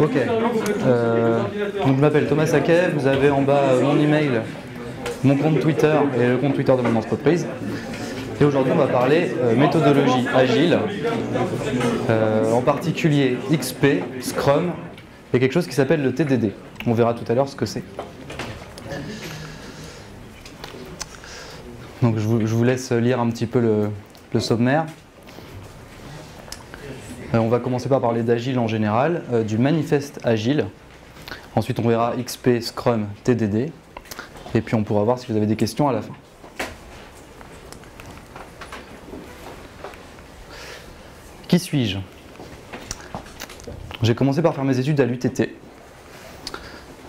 Ok. Donc je m'appelle Thomas Saquet, vous avez en bas mon email, mon compte Twitter et le compte Twitter de mon entreprise. Et aujourd'hui on va parler méthodologie agile, en particulier XP, Scrum et quelque chose qui s'appelle le TDD. On verra tout à l'heure ce que c'est. Donc je vous laisse lire un petit peu le sommaire. On va commencer par parler d'Agile en général, du manifeste Agile. Ensuite, on verra XP, Scrum, TDD. Et puis, on pourra voir si vous avez des questions à la fin. Qui suis-je? J'ai commencé par faire mes études à l'UTT.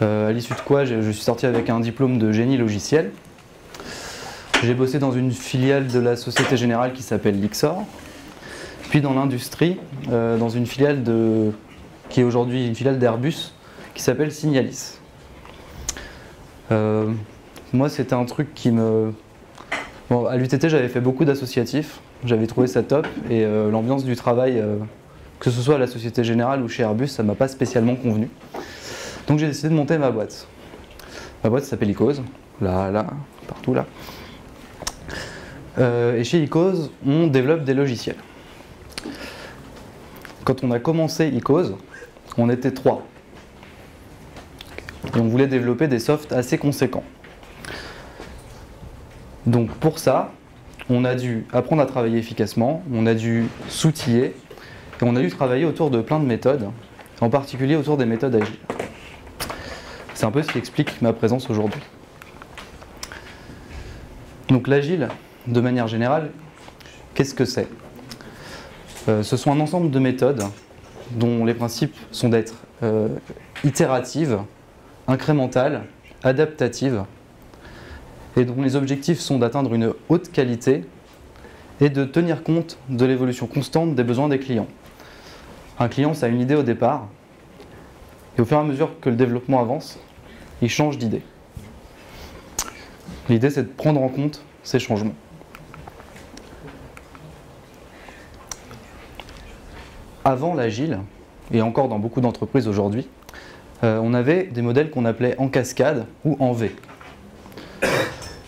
À l'issue de quoi, je suis sorti avec un diplôme de génie logiciel. J'ai bossé dans une filiale de la Société Générale qui s'appelle Lyxor. Puis dans l'industrie, dans une filiale qui est aujourd'hui une filiale d'Airbus qui s'appelle Signalis. Moi, c'était un truc qui me... Bon, à l'UTT, j'avais fait beaucoup d'associatifs, j'avais trouvé ça top, et l'ambiance du travail, que ce soit à la Société Générale ou chez Airbus, ça ne m'a pas spécialement convenu. Donc j'ai décidé de monter ma boîte. Ma boîte s'appelle Icos, là, partout là. Et chez Icos, on développe des logiciels. Quand on a commencé Icos, on était 3. Et on voulait développer des softs assez conséquents. Donc pour ça, on a dû apprendre à travailler efficacement, on a dû s'outiller, et on a dû travailler autour de plein de méthodes, en particulier autour des méthodes agiles. C'est un peu ce qui explique ma présence aujourd'hui. Donc l'agile, de manière générale, qu'est-ce que c'est ? Ce sont un ensemble de méthodes dont les principes sont d'être itératives, incrémentales, adaptatives, et dont les objectifs sont d'atteindre une haute qualité et de tenir compte de l'évolution constante des besoins des clients. Un client, ça a une idée au départ, et au fur et à mesure que le développement avance, il change d'idée. L'idée, c'est de prendre en compte ces changements. Avant l'agile, et encore dans beaucoup d'entreprises aujourd'hui, on avait des modèles qu'on appelait en cascade ou en V.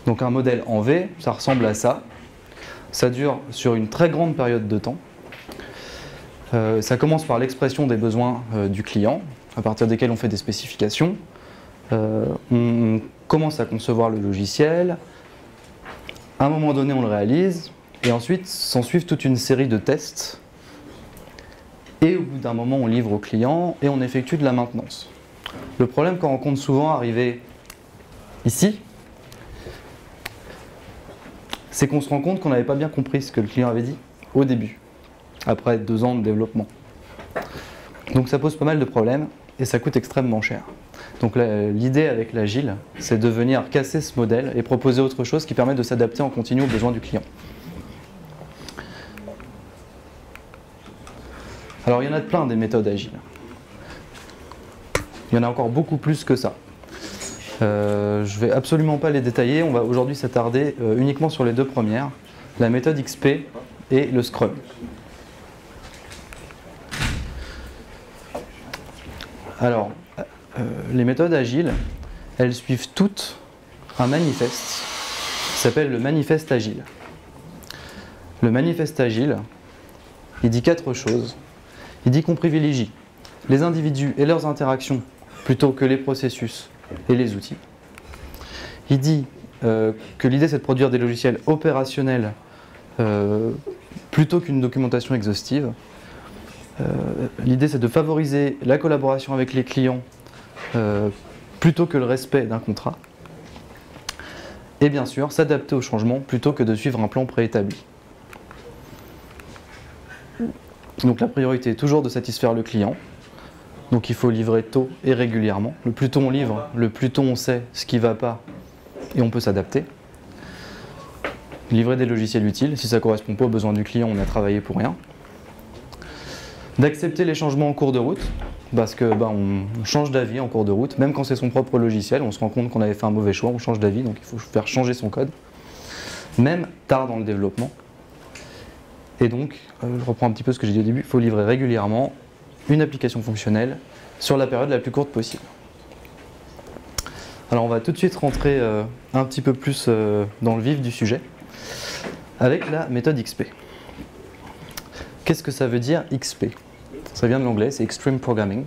Donc un modèle en V, ça ressemble à ça. Ça dure sur une très grande période de temps. Ça commence par l'expression des besoins du client, à partir desquels on fait des spécifications. On commence à concevoir le logiciel. À un moment donné, on le réalise. Et ensuite, s'en suivent toute une série de tests. Et au bout d'un moment, on livre au client et on effectue de la maintenance. Le problème qu'on rencontre souvent arrivé ici, c'est qu'on se rend compte qu'on n'avait pas bien compris ce que le client avait dit au début, après 2 ans de développement. Donc ça pose pas mal de problèmes et ça coûte extrêmement cher. Donc l'idée avec l'agile, c'est de venir casser ce modèle et proposer autre chose qui permet de s'adapter en continu aux besoins du client. Alors il y en a plein des méthodes agiles. Il y en a encore beaucoup plus que ça. Je ne vais absolument pas les détailler, on va aujourd'hui s'attarder uniquement sur les 2 premières, la méthode XP et le Scrum. Alors, les méthodes agiles, elles suivent toutes un manifeste qui s'appelle le manifeste agile. Le manifeste agile, il dit 4 choses. Il dit qu'on privilégie les individus et leurs interactions plutôt que les processus et les outils. Il dit que l'idée c'est de produire des logiciels opérationnels plutôt qu'une documentation exhaustive. L'idée c'est de favoriser la collaboration avec les clients plutôt que le respect d'un contrat. Et bien sûr, s'adapter aux changements plutôt que de suivre un plan préétabli. Donc la priorité est toujours de satisfaire le client. Donc il faut livrer tôt et régulièrement. Le plus tôt on livre, le plus tôt on sait ce qui ne va pas et on peut s'adapter. Livrer des logiciels utiles, si ça ne correspond pas aux besoins du client, on a travaillé pour rien. D'accepter les changements en cours de route, parce que on change d'avis en cours de route, même quand c'est son propre logiciel, on se rend compte qu'on avait fait un mauvais choix, on change d'avis, donc il faut faire changer son code, même tard dans le développement. Et donc, je reprends un petit peu ce que j'ai dit au début, il faut livrer régulièrement une application fonctionnelle sur la période la plus courte possible. Alors on va tout de suite rentrer un petit peu plus dans le vif du sujet avec la méthode XP. Qu'est-ce que ça veut dire XP? Ça vient de l'anglais, c'est Extreme Programming.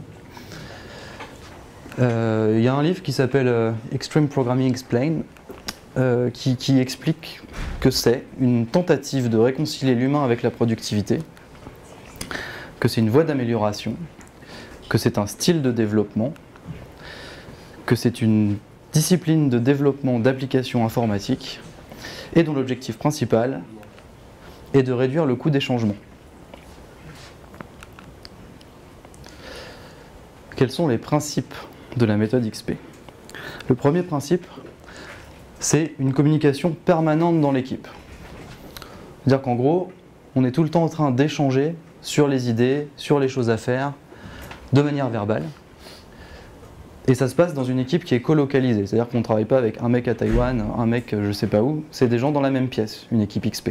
Il y a un livre qui s'appelle Extreme Programming Explained qui explique que c'est une tentative de réconcilier l'humain avec la productivité, que c'est une voie d'amélioration, que c'est un style de développement, que c'est une discipline de développement d'applications informatiques et dont l'objectif principal est de réduire le coût des changements. Quels sont les principes de la méthode XP? Le premier principe, c'est une communication permanente dans l'équipe. C'est-à-dire qu'en gros, on est tout le temps en train d'échanger sur les idées, sur les choses à faire, de manière verbale. Et ça se passe dans une équipe qui est colocalisée. C'est-à-dire qu'on ne travaille pas avec un mec à Taïwan, un mec je ne sais pas où. C'est des gens dans la même pièce, une équipe XP.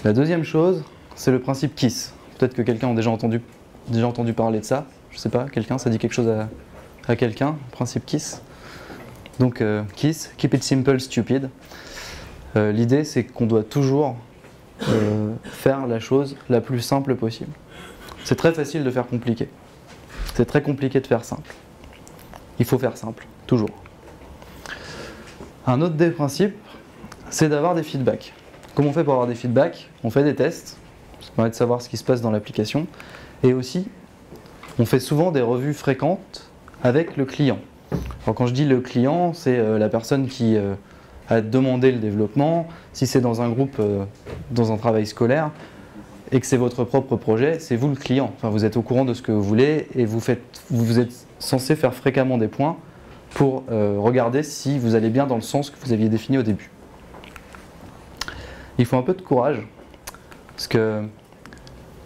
La deuxième chose, c'est le principe KISS. Peut-être que quelqu'un a déjà entendu parler de ça. Je ne sais pas, quelqu'un, ça dit quelque chose à quelqu'un, principe KISS. Donc KISS, Keep it simple, stupid. L'idée, c'est qu'on doit toujours faire la chose la plus simple possible. C'est très facile de faire compliqué. C'est très compliqué de faire simple. Il faut faire simple, toujours. Un autre des principes, c'est d'avoir des feedbacks. Comment on fait pour avoir des feedbacks? On fait des tests, ça permet de savoir ce qui se passe dans l'application. Et aussi, on fait souvent des revues fréquentes avec le client. Alors quand je dis le client, c'est la personne qui a demandé le développement. Si c'est dans un groupe, dans un travail scolaire, et que c'est votre propre projet, c'est vous le client. Enfin, vous êtes au courant de ce que vous voulez et vous êtes censé faire fréquemment des points pour regarder si vous allez bien dans le sens que vous aviez défini au début. Il faut un peu de courage, parce que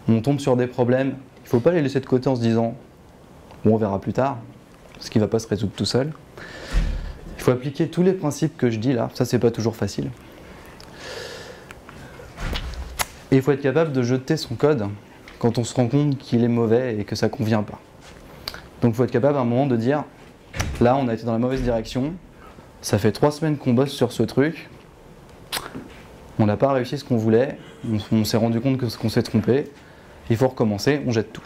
on tombe sur des problèmes, il ne faut pas les laisser de côté en se disant « bon, on verra plus tard », parce qu'il ne va pas se résoudre tout seul. Il faut appliquer tous les principes que je dis là, ça c'est pas toujours facile. Et il faut être capable de jeter son code quand on se rend compte qu'il est mauvais et que ça ne convient pas. Donc il faut être capable à un moment de dire « là on a été dans la mauvaise direction, ça fait 3 semaines qu'on bosse sur ce truc, on n'a pas réussi ce qu'on voulait, on s'est rendu compte qu'on s'est trompé, il faut recommencer, on jette tout. »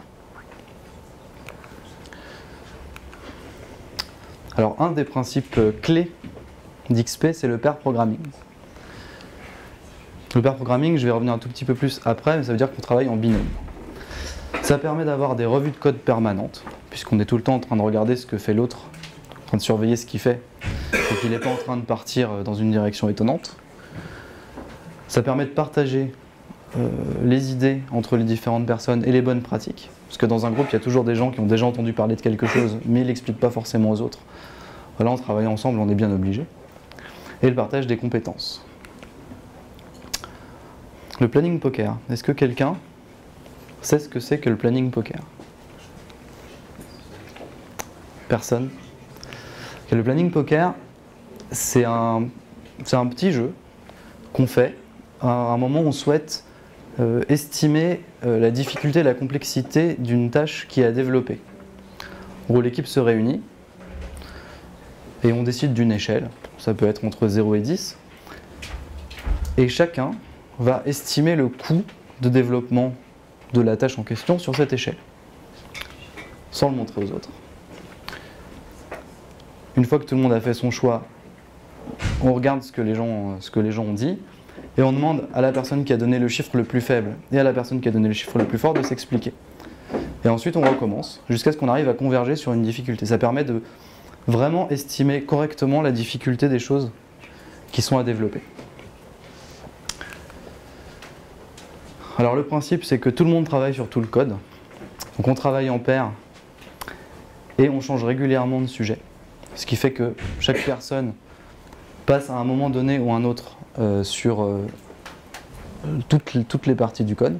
Alors un des principes clés d'XP, c'est le pair programming. Le pair programming, je vais revenir un tout petit peu plus après, mais ça veut dire qu'on travaille en binôme. Ça permet d'avoir des revues de code permanentes, puisqu'on est tout le temps en train de regarder ce que fait l'autre, en train de surveiller ce qu'il fait, et qu'il n'est pas en train de partir dans une direction étonnante. Ça permet de partager les idées entre les différentes personnes et les bonnes pratiques, parce que dans un groupe, il y a toujours des gens qui ont déjà entendu parler de quelque chose, mais ils ne l'expliquent pas forcément aux autres. Voilà, en travaillant ensemble, on est bien obligé. Et le partage des compétences. Le planning poker. Est-ce que quelqu'un sait ce que c'est que le planning poker? Personne? Le planning poker, c'est un petit jeu qu'on fait à un moment où on souhaite estimer la difficulté et la complexité d'une tâche qui est à développer. En gros, l'équipe se réunit et on décide d'une échelle. Ça peut être entre 0 et 10. Et chacun va estimer le coût de développement de la tâche en question sur cette échelle, sans le montrer aux autres. Une fois que tout le monde a fait son choix, on regarde ce que les gens ont dit, et on demande à la personne qui a donné le chiffre le plus faible et à la personne qui a donné le chiffre le plus fort de s'expliquer. Et ensuite on recommence, jusqu'à ce qu'on arrive à converger sur une difficulté. Ça permet de vraiment estimer correctement la difficulté des choses qui sont à développer. Alors le principe, c'est que tout le monde travaille sur tout le code. Donc on travaille en pair et on change régulièrement de sujet. Ce qui fait que chaque personne passe à un moment donné ou un autre sur toutes les parties du code.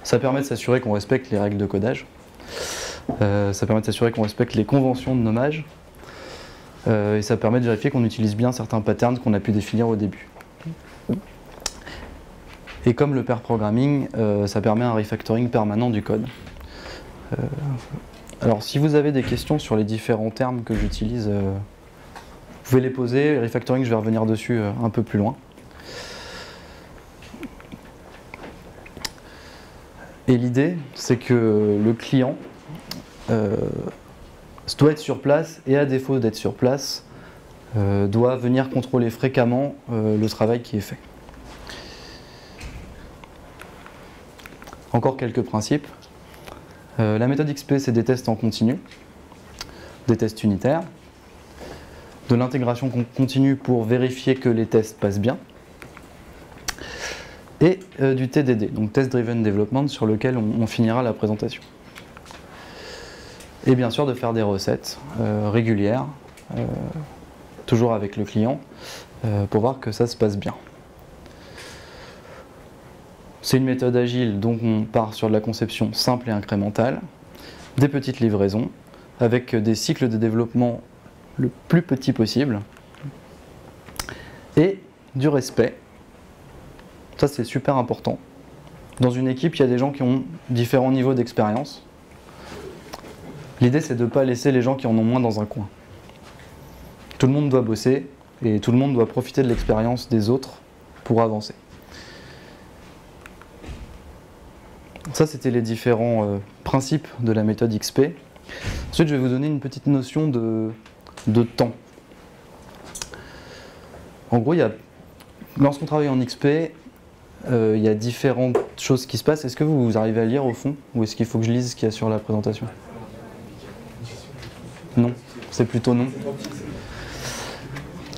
Ça permet de s'assurer qu'on respecte les règles de codage. Ça permet de s'assurer qu'on respecte les conventions de nommage. Et ça permet de vérifier qu'on utilise bien certains patterns qu'on a pu définir au début. Et comme le pair programming, ça permet un refactoring permanent du code. Alors si vous avez des questions sur les différents termes que j'utilise, vous pouvez les poser. Refactoring, je vais revenir dessus un peu plus loin. Et l'idée, c'est que le client doit être sur place et à défaut d'être sur place, doit venir contrôler fréquemment le travail qui est fait. Encore quelques principes. La méthode XP, c'est des tests en continu, des tests unitaires, de l'intégration continue pour vérifier que les tests passent bien, et du TDD, donc Test Driven Development, sur lequel on finira la présentation. Et bien sûr de faire des recettes régulières, toujours avec le client, pour voir que ça se passe bien. C'est une méthode agile, donc on part sur de la conception simple et incrémentale, des petites livraisons, avec des cycles de développement le plus petit possible, et du respect. Ça, c'est super important. Dans une équipe, il y a des gens qui ont différents niveaux d'expérience. L'idée, c'est de ne pas laisser les gens qui en ont moins dans un coin. Tout le monde doit bosser, et tout le monde doit profiter de l'expérience des autres pour avancer. Ça, c'était les différents principes de la méthode XP. Ensuite, je vais vous donner une petite notion de temps. En gros, lorsqu'on travaille en XP, il y a différentes choses qui se passent. Est-ce que vous arrivez à lire au fond? Ou est-ce qu'il faut que je lise ce qu'il y a sur la présentation? Non, c'est plutôt non.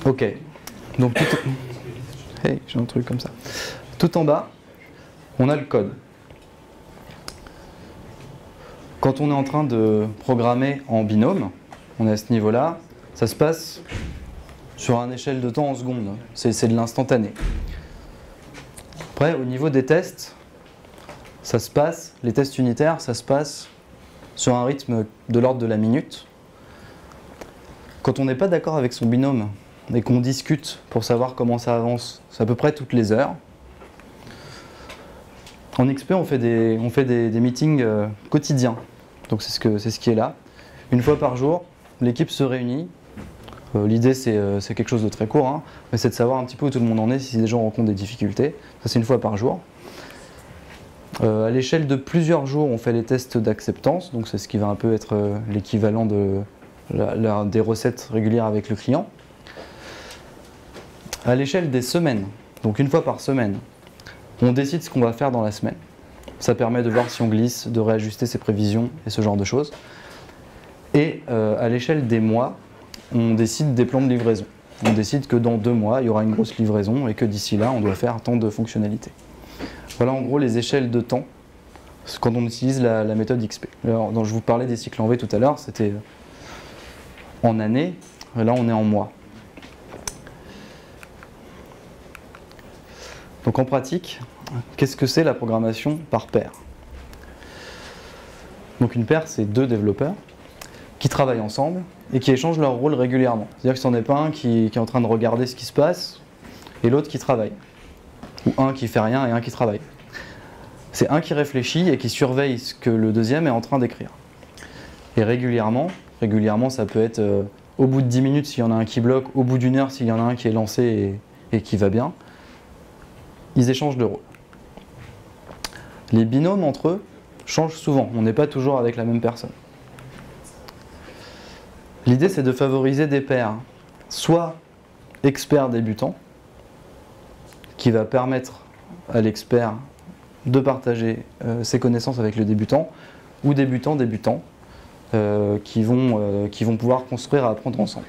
Ok. Donc, hey, j'ai un truc comme ça. Tout en bas, on a le code. Quand on est en train de programmer en binôme, on est à ce niveau-là, ça se passe sur une échelle de temps en secondes. C'est de l'instantané. Après, au niveau des tests, les tests unitaires, ça se passe sur un rythme de l'ordre de la minute. Quand on n'est pas d'accord avec son binôme et qu'on discute pour savoir comment ça avance, c'est à peu près toutes les heures. En XP, on fait des meetings quotidiens. Donc c'est ce qui est là. Une fois par jour, l'équipe se réunit. L'idée, c'est quelque chose de très court, hein, mais c'est de savoir un petit peu où tout le monde en est, si les gens rencontrent des difficultés. Ça, c'est une fois par jour. À l'échelle de plusieurs jours, on fait les tests d'acceptance. Donc c'est ce qui va un peu être l'équivalent des recettes régulières avec le client. À l'échelle des semaines, donc une fois par semaine, on décide ce qu'on va faire dans la semaine. Ça permet de voir si on glisse, de réajuster ses prévisions et ce genre de choses. Et à l'échelle des mois, on décide des plans de livraison. On décide que dans 2 mois, il y aura une grosse livraison et que d'ici là, on doit faire tant de fonctionnalités. Voilà en gros les échelles de temps quand on utilise la méthode XP. Alors, je vous parlais des cycles en V tout à l'heure, c'était en années, là on est en mois. Donc en pratique, qu'est-ce que c'est la programmation par paire? Donc une paire, c'est 2 développeurs qui travaillent ensemble et qui échangent leur rôle régulièrement. C'est-à-dire que ce n'est pas un qui est en train de regarder ce qui se passe et l'autre qui travaille. Ou un qui fait rien et un qui travaille. C'est un qui réfléchit et qui surveille ce que le deuxième est en train d'écrire. Et régulièrement ça peut être au bout de 10 minutes s'il y en a un qui bloque, au bout d'1 heure s'il y en a un qui est lancé et qui va bien. Ils échangent de rôle. Les binômes entre eux changent souvent, on n'est pas toujours avec la même personne. L'idée, c'est de favoriser des pairs, soit expert débutant, qui va permettre à l'expert de partager ses connaissances avec le débutant, ou débutants qui vont pouvoir construire et apprendre ensemble.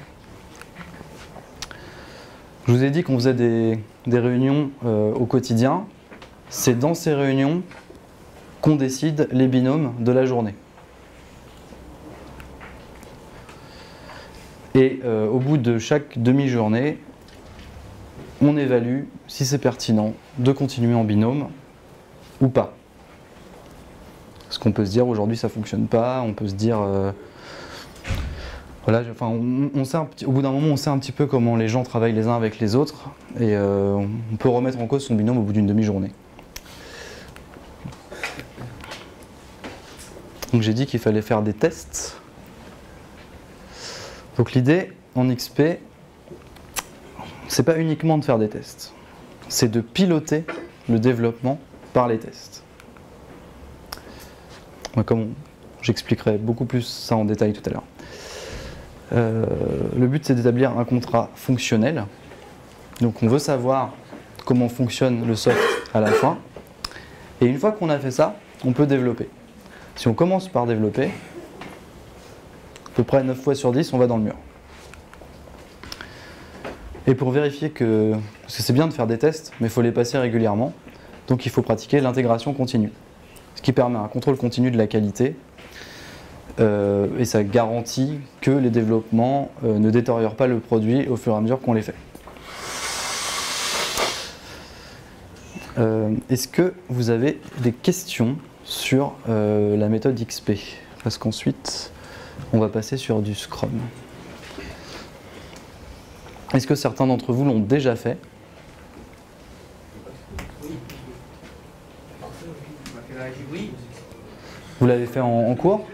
Je vous ai dit qu'on faisait des réunions au quotidien. C'est dans ces réunions qu'on décide les binômes de la journée. Et au bout de chaque demi-journée, on évalue si c'est pertinent de continuer en binôme ou pas. Parce qu'on peut se dire aujourd'hui ça ne fonctionne pas, on peut se dire voilà, enfin, on sait au bout d'un moment on sait un petit peu comment les gens travaillent les uns avec les autres et on peut remettre en cause son binôme au bout d'une demi-journée. Donc j'ai dit qu'il fallait faire des tests. Donc l'idée en XP, c'est pas uniquement de faire des tests, c'est de piloter le développement par les tests. Comme j'expliquerai beaucoup plus ça en détail tout à l'heure. Le but c'est d'établir un contrat fonctionnel. Donc on veut savoir comment fonctionne le soft à la fin. Et une fois qu'on a fait ça, on peut développer. Si on commence par développer, à peu près 9 fois sur 10, on va dans le mur. Et pour vérifier que... Parce que c'est bien de faire des tests, mais il faut les passer régulièrement. Donc il faut pratiquer l'intégration continue. Ce qui permet un contrôle continu de la qualité. Et ça garantit que les développements ne détériorent pas le produit au fur et à mesure qu'on les fait. Est-ce que vous avez des questions sur la méthode XP? Parce qu'ensuite, on va passer sur du Scrum. Est-ce que certains d'entre vous l'ont déjà fait? Vous l'avez fait en cours?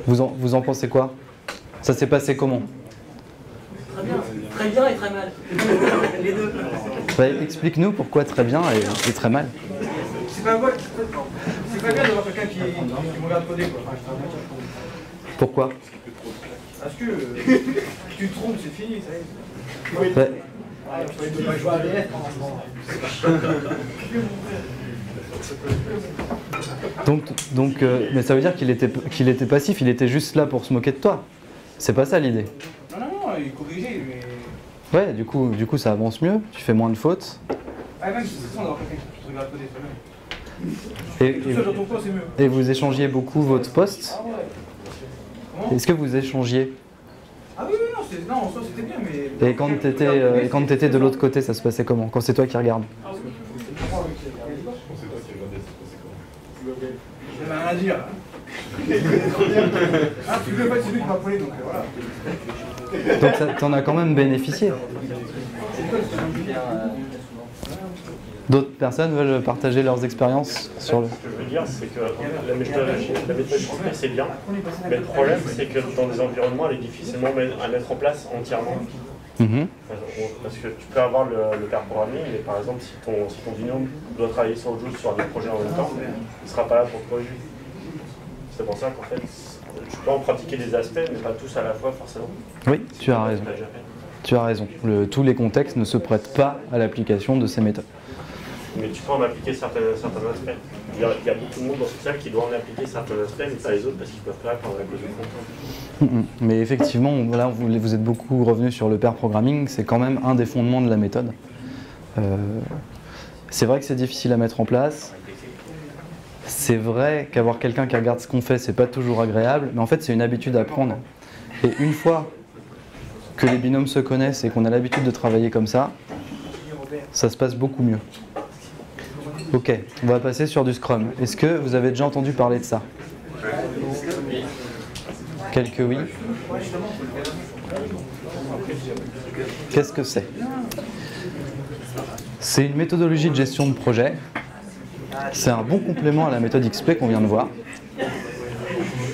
Vous en pensez quoi? Ça s'est passé comment? Très bien et très mal. Les deux. Bah, explique-nous pourquoi très bien et très mal. C'est pas bien d'avoir quelqu'un qui me regarde coder, quoi. Pourquoi? Parce que tu te trompes, c'est fini, ça y est. Ouais. Tu dois jouer à BF Mais ça veut dire qu'il était passif, il était juste là pour se moquer de toi. C'est pas ça l'idée. Non, il corrigeait, mais... Ouais, du coup ça avance mieux, tu fais moins de fautes. Ah, même si c'est ça d'avoir quelqu'un qui te regarde coder toi-même. Tout seul dans ton coin, c'est mieux. Et vous échangiez beaucoup votre poste. Ah ouais. Comment? Est-ce que vous échangiez? Ah oui, non, en soi c'était bien, mais... Et quand t'étais de l'autre côté, ça se passait comment? Quand c'est toi qui regardes? Ça n'a rien à dire. Ah, tu veux pas, c'est lui qui m'a appelé, donc voilà. Donc t'en as quand même bénéficié. D'autres personnes veulent partager leurs expériences sur le... Ce que je veux dire, c'est que la méthode XP, c'est bien, mais le problème, c'est que dans des environnements, elle est difficilement à mettre en place entièrement. Parce que tu peux avoir le pair programming, mais par exemple, si ton binôme doit travailler sur autre chose, sur des projets en même temps, il ne sera pas là pour te corriger. C'est pour ça qu'en fait, tu peux en pratiquer des aspects, mais pas tous à la fois forcément. Oui, tu as raison. Tu as raison. Tous les contextes ne se prêtent pas à l'application de ces méthodes. Mais tu peux en appliquer certains aspects. Il y a beaucoup de monde dans cette salle qui doit en appliquer certains aspects, mais pas les autres parce qu'ils ne peuvent pas apprendre à cause du contrainte. Mais effectivement, là, vous êtes beaucoup revenu sur le pair programming, c'est quand même un des fondements de la méthode. C'est vrai que c'est difficile à mettre en place. C'est vrai qu'avoir quelqu'un qui regarde ce qu'on fait, c'est pas toujours agréable, mais en fait, c'est une habitude à prendre. Et une fois que les binômes se connaissent et qu'on a l'habitude de travailler comme ça se passe beaucoup mieux. Ok, on va passer sur du Scrum. Est-ce que vous avez déjà entendu parler de ça? Quelques oui. Qu'est-ce que c'est? C'est une méthodologie de gestion de projet. C'est un bon complément à la méthode XP qu'on vient de voir.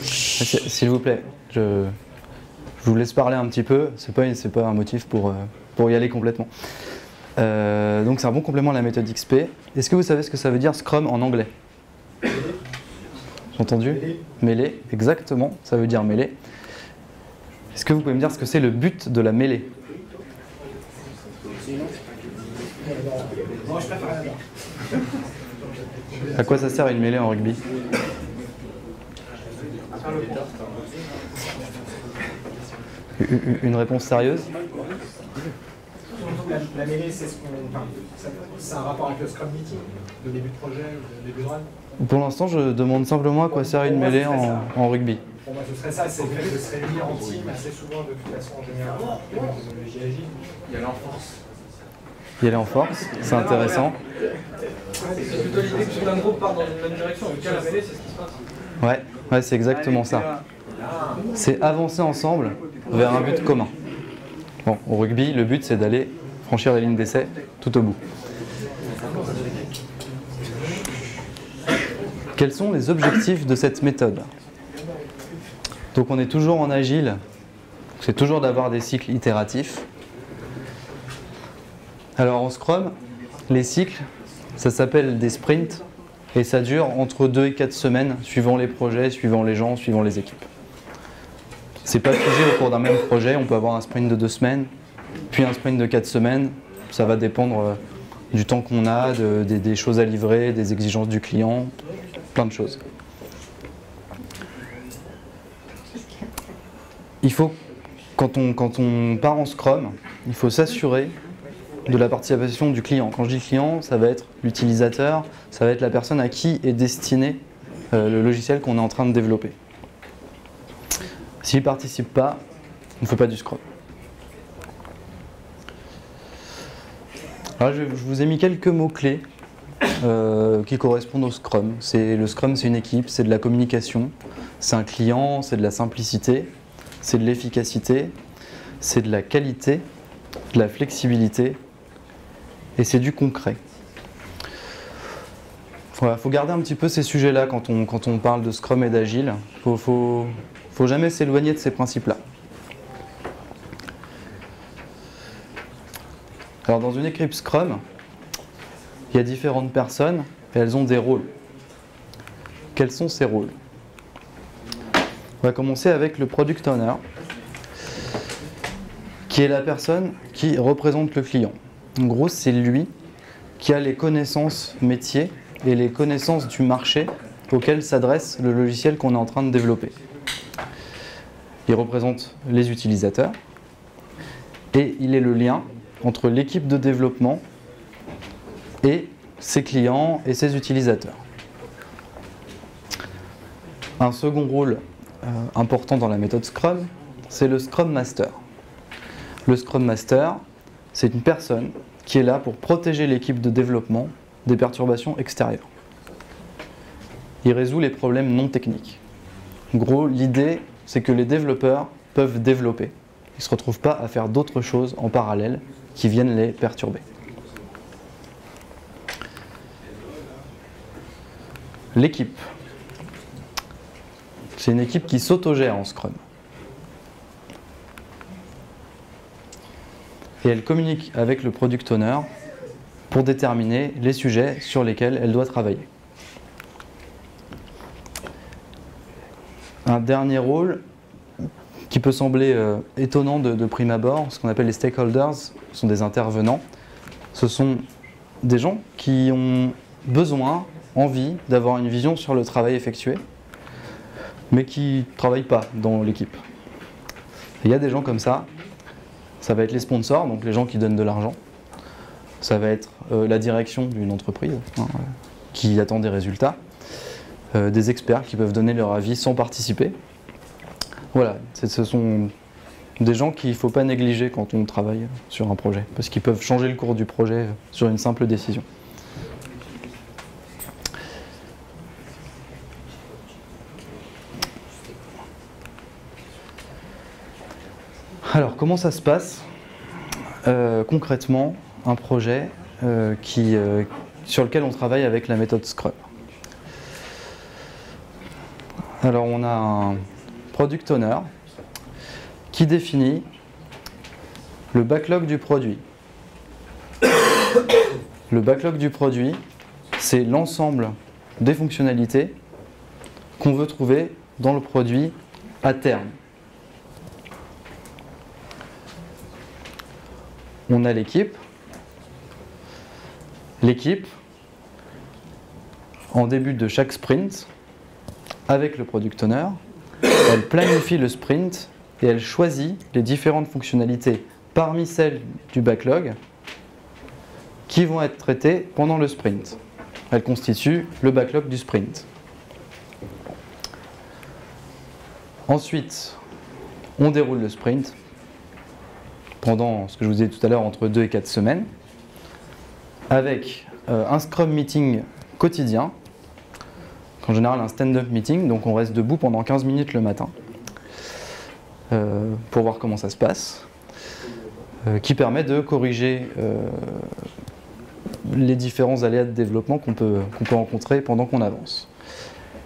S'il vous plaît, je vous laisse parler un petit peu. C'est pas un motif pour y aller complètement. Donc c'est un bon complément à la méthode XP. Est-ce que vous savez ce que ça veut dire Scrum en anglais? J'ai entendu? Mêlée, exactement, ça veut dire mêlée. Est-ce que vous pouvez me dire ce que c'est le but de la mêlée? À quoi ça sert une mêlée en rugby? Une réponse sérieuse? La mêlée, c'est un rapport avec le Scrum Meeting, le début de projet, le début de run. Pour l'instant, je demande simplement à quoi sert une mêlée en rugby. Pour moi, ce serait ça, c'est le fait de se réunir en team assez souvent, de toute façon, en général, les méthodologies agiles. Il y a l'enforce. Y aller en force, c'est intéressant. C'est plutôt l'idée que tout un groupe part dans une même direction. Et qu'à la mêlée, c'est ce qui se passe. Ouais, c'est exactement ça. C'est avancer ensemble vers un but commun. Bon, au rugby, le but c'est d'aller franchir les lignes d'essai tout au bout. Quels sont les objectifs de cette méthode? Donc on est toujours en agile, c'est toujours d'avoir des cycles itératifs. Alors en Scrum, les cycles, ça s'appelle des sprints et ça dure entre 2 et 4 semaines suivant les projets, suivant les gens, suivant les équipes. C'est pas figé au cours d'un même projet, on peut avoir un sprint de 2 semaines, puis un sprint de 4 semaines, ça va dépendre du temps qu'on a, des choses à livrer, des exigences du client, plein de choses. Il faut, quand on part en Scrum, il faut s'assurer de la participation du client. Quand je dis client, ça va être l'utilisateur, ça va être la personne à qui est destiné le logiciel qu'on est en train de développer. S'il ne participe pas, on ne fait pas du Scrum. Alors, je vous ai mis quelques mots-clés qui correspondent au Scrum. Le Scrum, c'est une équipe, c'est de la communication, c'est un client, c'est de la simplicité, c'est de l'efficacité, c'est de la qualité, de la flexibilité et c'est du concret. Voilà, faut garder un petit peu ces sujets-là quand on parle de Scrum et d'Agile. Faut jamais s'éloigner de ces principes-là. Alors dans une équipe Scrum, il y a différentes personnes et elles ont des rôles. Quels sont ces rôles? On va commencer avec le Product Owner, qui est la personne qui représente le client. En gros, c'est lui qui a les connaissances métiers et les connaissances du marché auquel s'adresse le logiciel qu'on est en train de développer. Il représente les utilisateurs et il est le lien entre l'équipe de développement et ses clients et ses utilisateurs. Un second rôle important dans la méthode Scrum, c'est le Scrum Master. Le Scrum Master, c'est une personne qui est là pour protéger l'équipe de développement des perturbations extérieures. Il résout les problèmes non techniques. En gros, l'idée, c'est que les développeurs peuvent développer. Ils ne se retrouvent pas à faire d'autres choses en parallèle qui viennent les perturber. L'équipe. C'est une équipe qui s'autogère en Scrum. Et elle communique avec le Product Owner pour déterminer les sujets sur lesquels elle doit travailler. Un dernier rôle qui peut sembler étonnant de prime abord, ce qu'on appelle les stakeholders, ce sont des intervenants. Ce sont des gens qui ont besoin, envie d'avoir une vision sur le travail effectué, mais qui ne travaillent pas dans l'équipe. Il y a des gens comme ça va être les sponsors, donc les gens qui donnent de l'argent. Ça va être la direction d'une entreprise qui attend des résultats. Des experts qui peuvent donner leur avis sans participer. Voilà, ce sont des gens qu'il ne faut pas négliger quand on travaille sur un projet, parce qu'ils peuvent changer le cours du projet sur une simple décision. Alors, comment ça se passe concrètement, un projet sur lequel on travaille avec la méthode Scrum? Alors, on a un Product Owner qui définit le backlog du produit. Le backlog du produit, c'est l'ensemble des fonctionnalités qu'on veut trouver dans le produit à terme. On a l'équipe. L'équipe, en début de chaque sprint, avec le Product Owner, elle planifie le sprint et elle choisit les différentes fonctionnalités parmi celles du backlog qui vont être traitées pendant le sprint. Elle constitue le backlog du sprint. Ensuite, on déroule le sprint pendant, ce que je vous ai dit tout à l'heure, entre 2 et 4 semaines, avec un Scrum Meeting quotidien, en général un stand-up meeting, donc on reste debout pendant 15 minutes le matin pour voir comment ça se passe, qui permet de corriger les différents aléas de développement qu'on peut rencontrer pendant qu'on avance.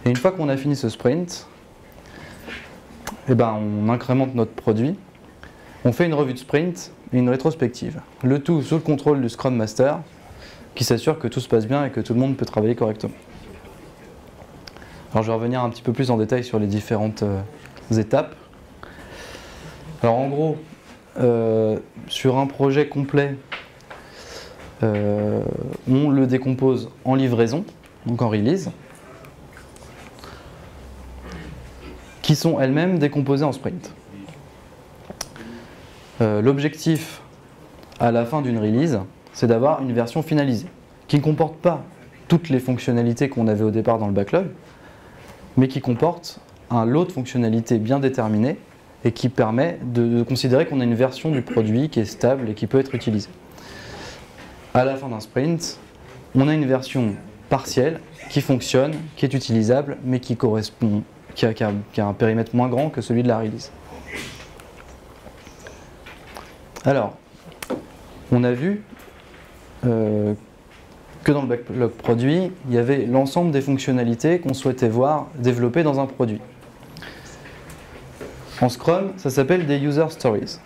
Et une fois qu'on a fini ce sprint, eh ben, on incrémente notre produit, on fait une revue de sprint et une rétrospective. Le tout sous le contrôle du Scrum Master qui s'assure que tout se passe bien et que tout le monde peut travailler correctement. Alors je vais revenir un petit peu plus en détail sur les différentes étapes. Alors en gros, sur un projet complet, on le décompose en livraison, donc en release, qui sont elles-mêmes décomposées en sprint. L'objectif à la fin d'une release, c'est d'avoir une version finalisée, qui ne comporte pas toutes les fonctionnalités qu'on avait au départ dans le backlog, mais qui comporte un lot de fonctionnalités bien déterminées et qui permet de considérer qu'on a une version du produit qui est stable et qui peut être utilisée. À la fin d'un sprint, on a une version partielle qui fonctionne, qui est utilisable, mais qui correspond, qui a un périmètre moins grand que celui de la release. Alors, on a vu que dans le backlog produit, il y avait l'ensemble des fonctionnalités qu'on souhaitait voir développées dans un produit. En Scrum, ça s'appelle des user stories.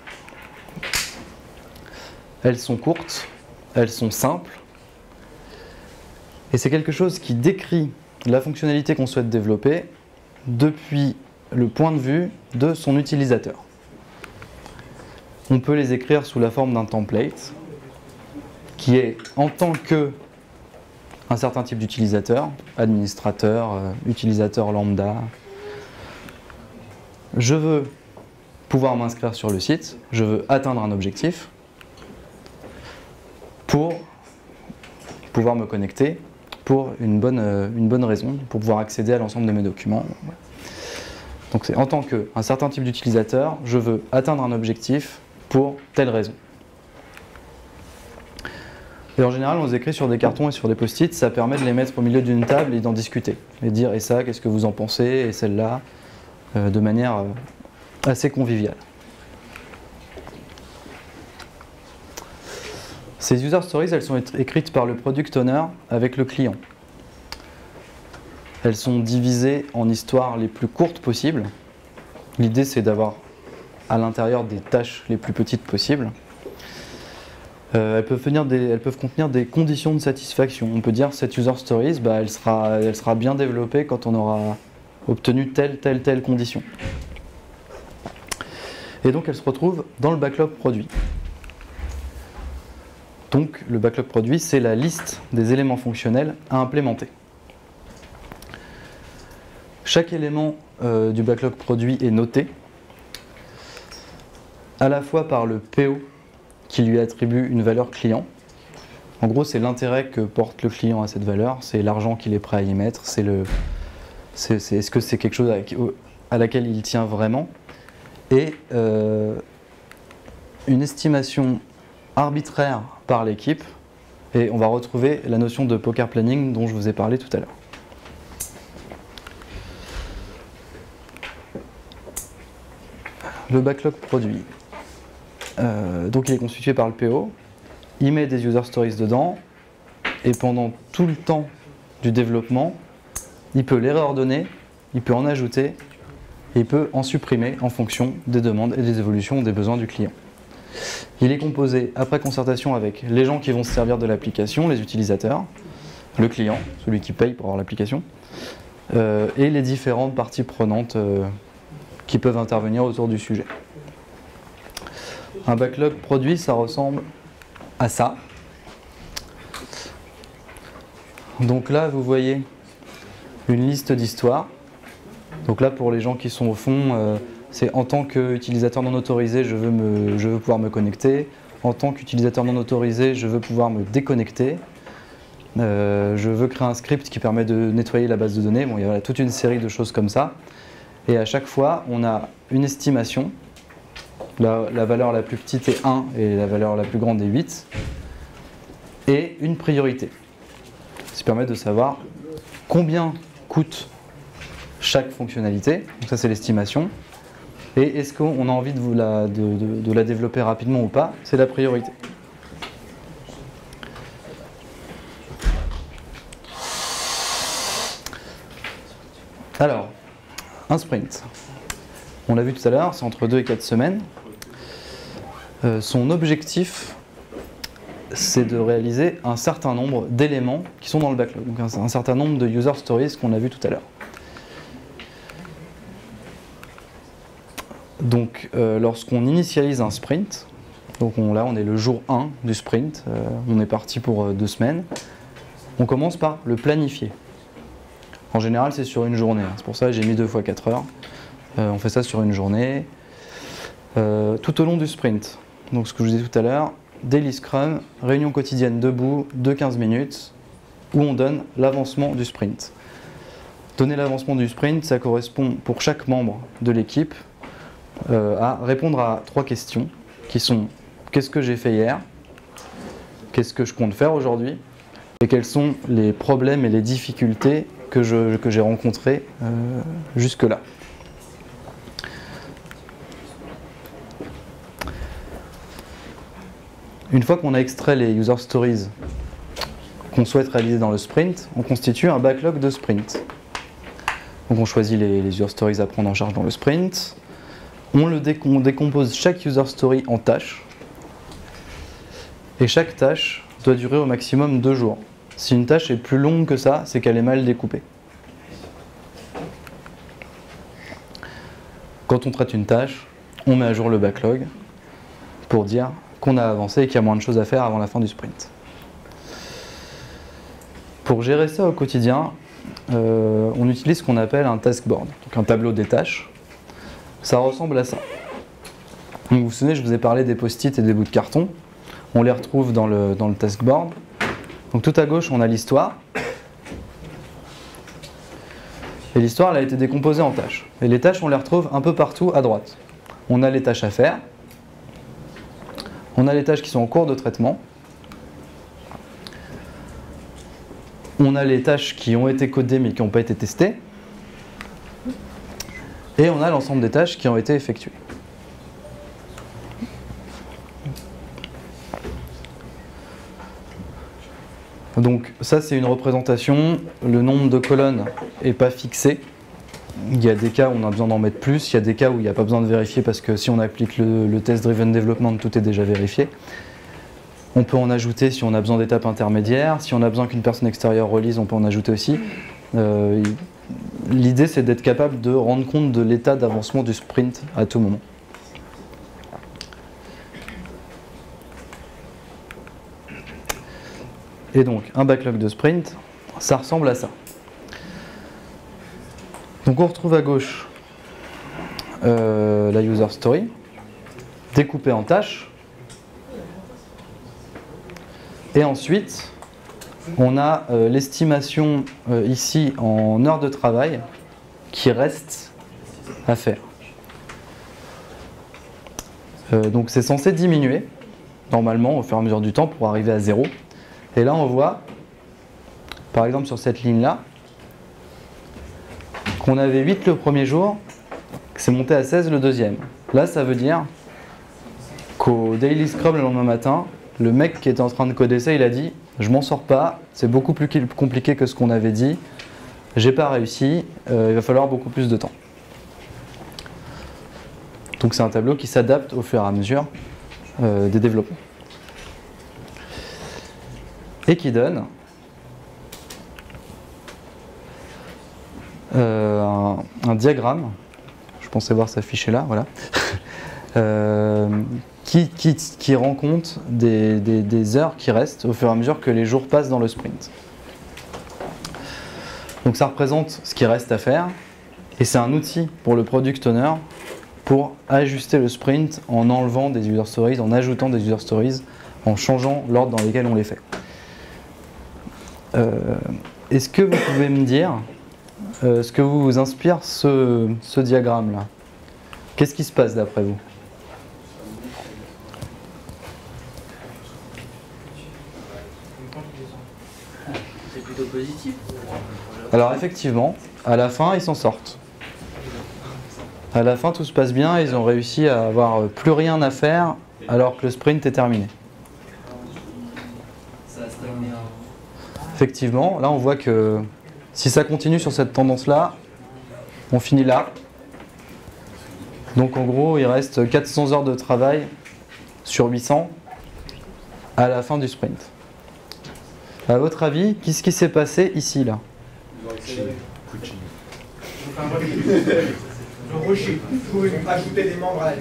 Elles sont courtes, elles sont simples, et c'est quelque chose qui décrit la fonctionnalité qu'on souhaite développer depuis le point de vue de son utilisateur. On peut les écrire sous la forme d'un template qui est en tant que un certain type d'utilisateur, administrateur, utilisateur lambda. Je veux pouvoir m'inscrire sur le site, je veux atteindre un objectif pour pouvoir me connecter pour une bonne raison, pour pouvoir accéder à l'ensemble de mes documents. Donc c'est en tant qu'un certain type d'utilisateur, je veux atteindre un objectif pour telle raison. Et en général, on les écrit sur des cartons et sur des post-it, ça permet de les mettre au milieu d'une table et d'en discuter. Et de dire, et ça, qu'est-ce que vous en pensez, et celle-là, de manière assez conviviale. Ces user stories, elles sont écrites par le product owner avec le client. Elles sont divisées en histoires les plus courtes possibles. L'idée, c'est d'avoir à l'intérieur des tâches les plus petites possibles. Elles peuvent contenir des conditions de satisfaction. On peut dire cette user stories, elle sera bien développée quand on aura obtenu telle condition. Et donc elle se retrouve dans le backlog produit. Donc le backlog produit, c'est la liste des éléments fonctionnels à implémenter. Chaque élément du backlog produit est noté, à la fois par le PO qui lui attribue une valeur client. En gros, c'est l'intérêt que porte le client à cette valeur, c'est l'argent qu'il est prêt à y mettre, est-ce que c'est quelque chose à laquelle il tient vraiment, et une estimation arbitraire par l'équipe, et on va retrouver la notion de poker planning dont je vous ai parlé tout à l'heure. Le backlog produit. Donc il est constitué par le PO, il met des user stories dedans, et pendant tout le temps du développement, il peut les réordonner, il peut en ajouter, et il peut en supprimer en fonction des demandes et des évolutions des besoins du client. Il est composé après concertation avec les gens qui vont se servir de l'application, les utilisateurs, le client, celui qui paye pour avoir l'application, et les différentes parties prenantes qui peuvent intervenir autour du sujet. Un backlog produit, ça ressemble à ça. Donc là, vous voyez une liste d'histoires. Donc là, pour les gens qui sont au fond, c'est en tant qu'utilisateur non autorisé, je veux pouvoir me connecter. En tant qu'utilisateur non autorisé, je veux pouvoir me déconnecter. Je veux créer un script qui permet de nettoyer la base de données. Bon, il y a toute une série de choses comme ça. Et à chaque fois, on a une estimation. La valeur la plus petite est 1 et la valeur la plus grande est 8. Et une priorité. Ça permet de savoir combien coûte chaque fonctionnalité. Donc ça, c'est l'estimation. Et est-ce qu'on a envie de la développer rapidement ou pas? C'est la priorité. Alors, un sprint. On l'a vu tout à l'heure, c'est entre 2 et 4 semaines. Son objectif, c'est de réaliser un certain nombre d'éléments qui sont dans le backlog. Donc un certain nombre de user stories qu'on a vu tout à l'heure. Donc lorsqu'on initialise un sprint, donc là on est le jour 1 du sprint, on est parti pour 2 semaines, on commence par le planifier. En général c'est sur une journée, c'est pour ça que j'ai mis 2 fois 4 heures. On fait ça sur une journée, tout au long du sprint. Donc ce que je vous disais tout à l'heure, Daily Scrum, réunion quotidienne debout de 15 minutes, où on donne l'avancement du sprint. Donner l'avancement du sprint, ça correspond pour chaque membre de l'équipe à répondre à 3 questions qui sont: qu'est-ce que j'ai fait hier, qu'est-ce que je compte faire aujourd'hui, et quels sont les problèmes et les difficultés que j'ai rencontrés jusque-là. Une fois qu'on a extrait les user stories qu'on souhaite réaliser dans le sprint, on constitue un backlog de sprint. Donc on choisit les user stories à prendre en charge dans le sprint. On décompose chaque user story en tâches. Et chaque tâche doit durer au maximum 2 jours. Si une tâche est plus longue que ça, c'est qu'elle est mal découpée. Quand on traite une tâche, on met à jour le backlog pour dire qu'on a avancé et qu'il y a moins de choses à faire avant la fin du sprint. Pour gérer ça au quotidien, on utilise ce qu'on appelle un task board, donc un tableau des tâches. Ça ressemble à ça. Donc vous vous souvenez, je vous ai parlé des post-it et des bouts de carton. On les retrouve dans le task board. Donc tout à gauche, on a l'histoire. Et l'histoire, elle a été décomposée en tâches. Et les tâches, on les retrouve un peu partout à droite. On a les tâches à faire. On a les tâches qui sont en cours de traitement. On a les tâches qui ont été codées mais qui n'ont pas été testées. Et on a l'ensemble des tâches qui ont été effectuées. Donc ça c'est une représentation, le nombre de colonnes n'est pas fixé. Il y a des cas où on a besoin d'en mettre plus, il y a des cas où il n'y a pas besoin de vérifier parce que si on applique le test driven development, tout est déjà vérifié. On peut en ajouter si on a besoin d'étapes intermédiaires, si on a besoin qu'une personne extérieure relise, on peut en ajouter aussi. L'idée c'est d'être capable de rendre compte de l'état d'avancement du sprint à tout moment. Et donc un backlog de sprint, ça ressemble à ça. Donc on retrouve à gauche la user story, découpée en tâches. Et ensuite, on a l'estimation ici en heures de travail qui reste à faire. Donc c'est censé diminuer, normalement, au fur et à mesure du temps pour arriver à 0. Et là, on voit, par exemple sur cette ligne-là, qu'on avait 8 le premier jour, que c'est monté à 16 le deuxième. Là, ça veut dire qu'au Daily Scrum le lendemain matin, le mec qui était en train de coder ça, il a dit « je m'en sors pas, c'est beaucoup plus compliqué que ce qu'on avait dit, j'ai pas réussi, il va falloir beaucoup plus de temps ». Donc c'est un tableau qui s'adapte au fur et à mesure des développements. Et qui donne un diagramme, je pensais voir s'afficher là, voilà, qui rend compte des heures qui restent au fur et à mesure que les jours passent dans le sprint. Donc ça représente ce qui reste à faire, et c'est un outil pour le product owner pour ajuster le sprint en enlevant des user stories, en ajoutant des user stories, en changeant l'ordre dans lequel on les fait. Est-ce que vous pouvez me dire ce que vous inspire ce diagramme-là? Qu'est-ce qui se passe d'après vous? C'est plutôt positif. Alors effectivement, à la fin, ils s'en sortent. À la fin, tout se passe bien, ils ont réussi à avoir plus rien à faire alors que le sprint est terminé. Ça a stagné. Effectivement, là on voit que si ça continue sur cette tendance-là, on finit là. Donc en gros, il reste 400 heures de travail sur 800 à la fin du sprint. À votre avis, qu'est-ce qui s'est passé ici, là? Ils pouvaient ajouter des membres à la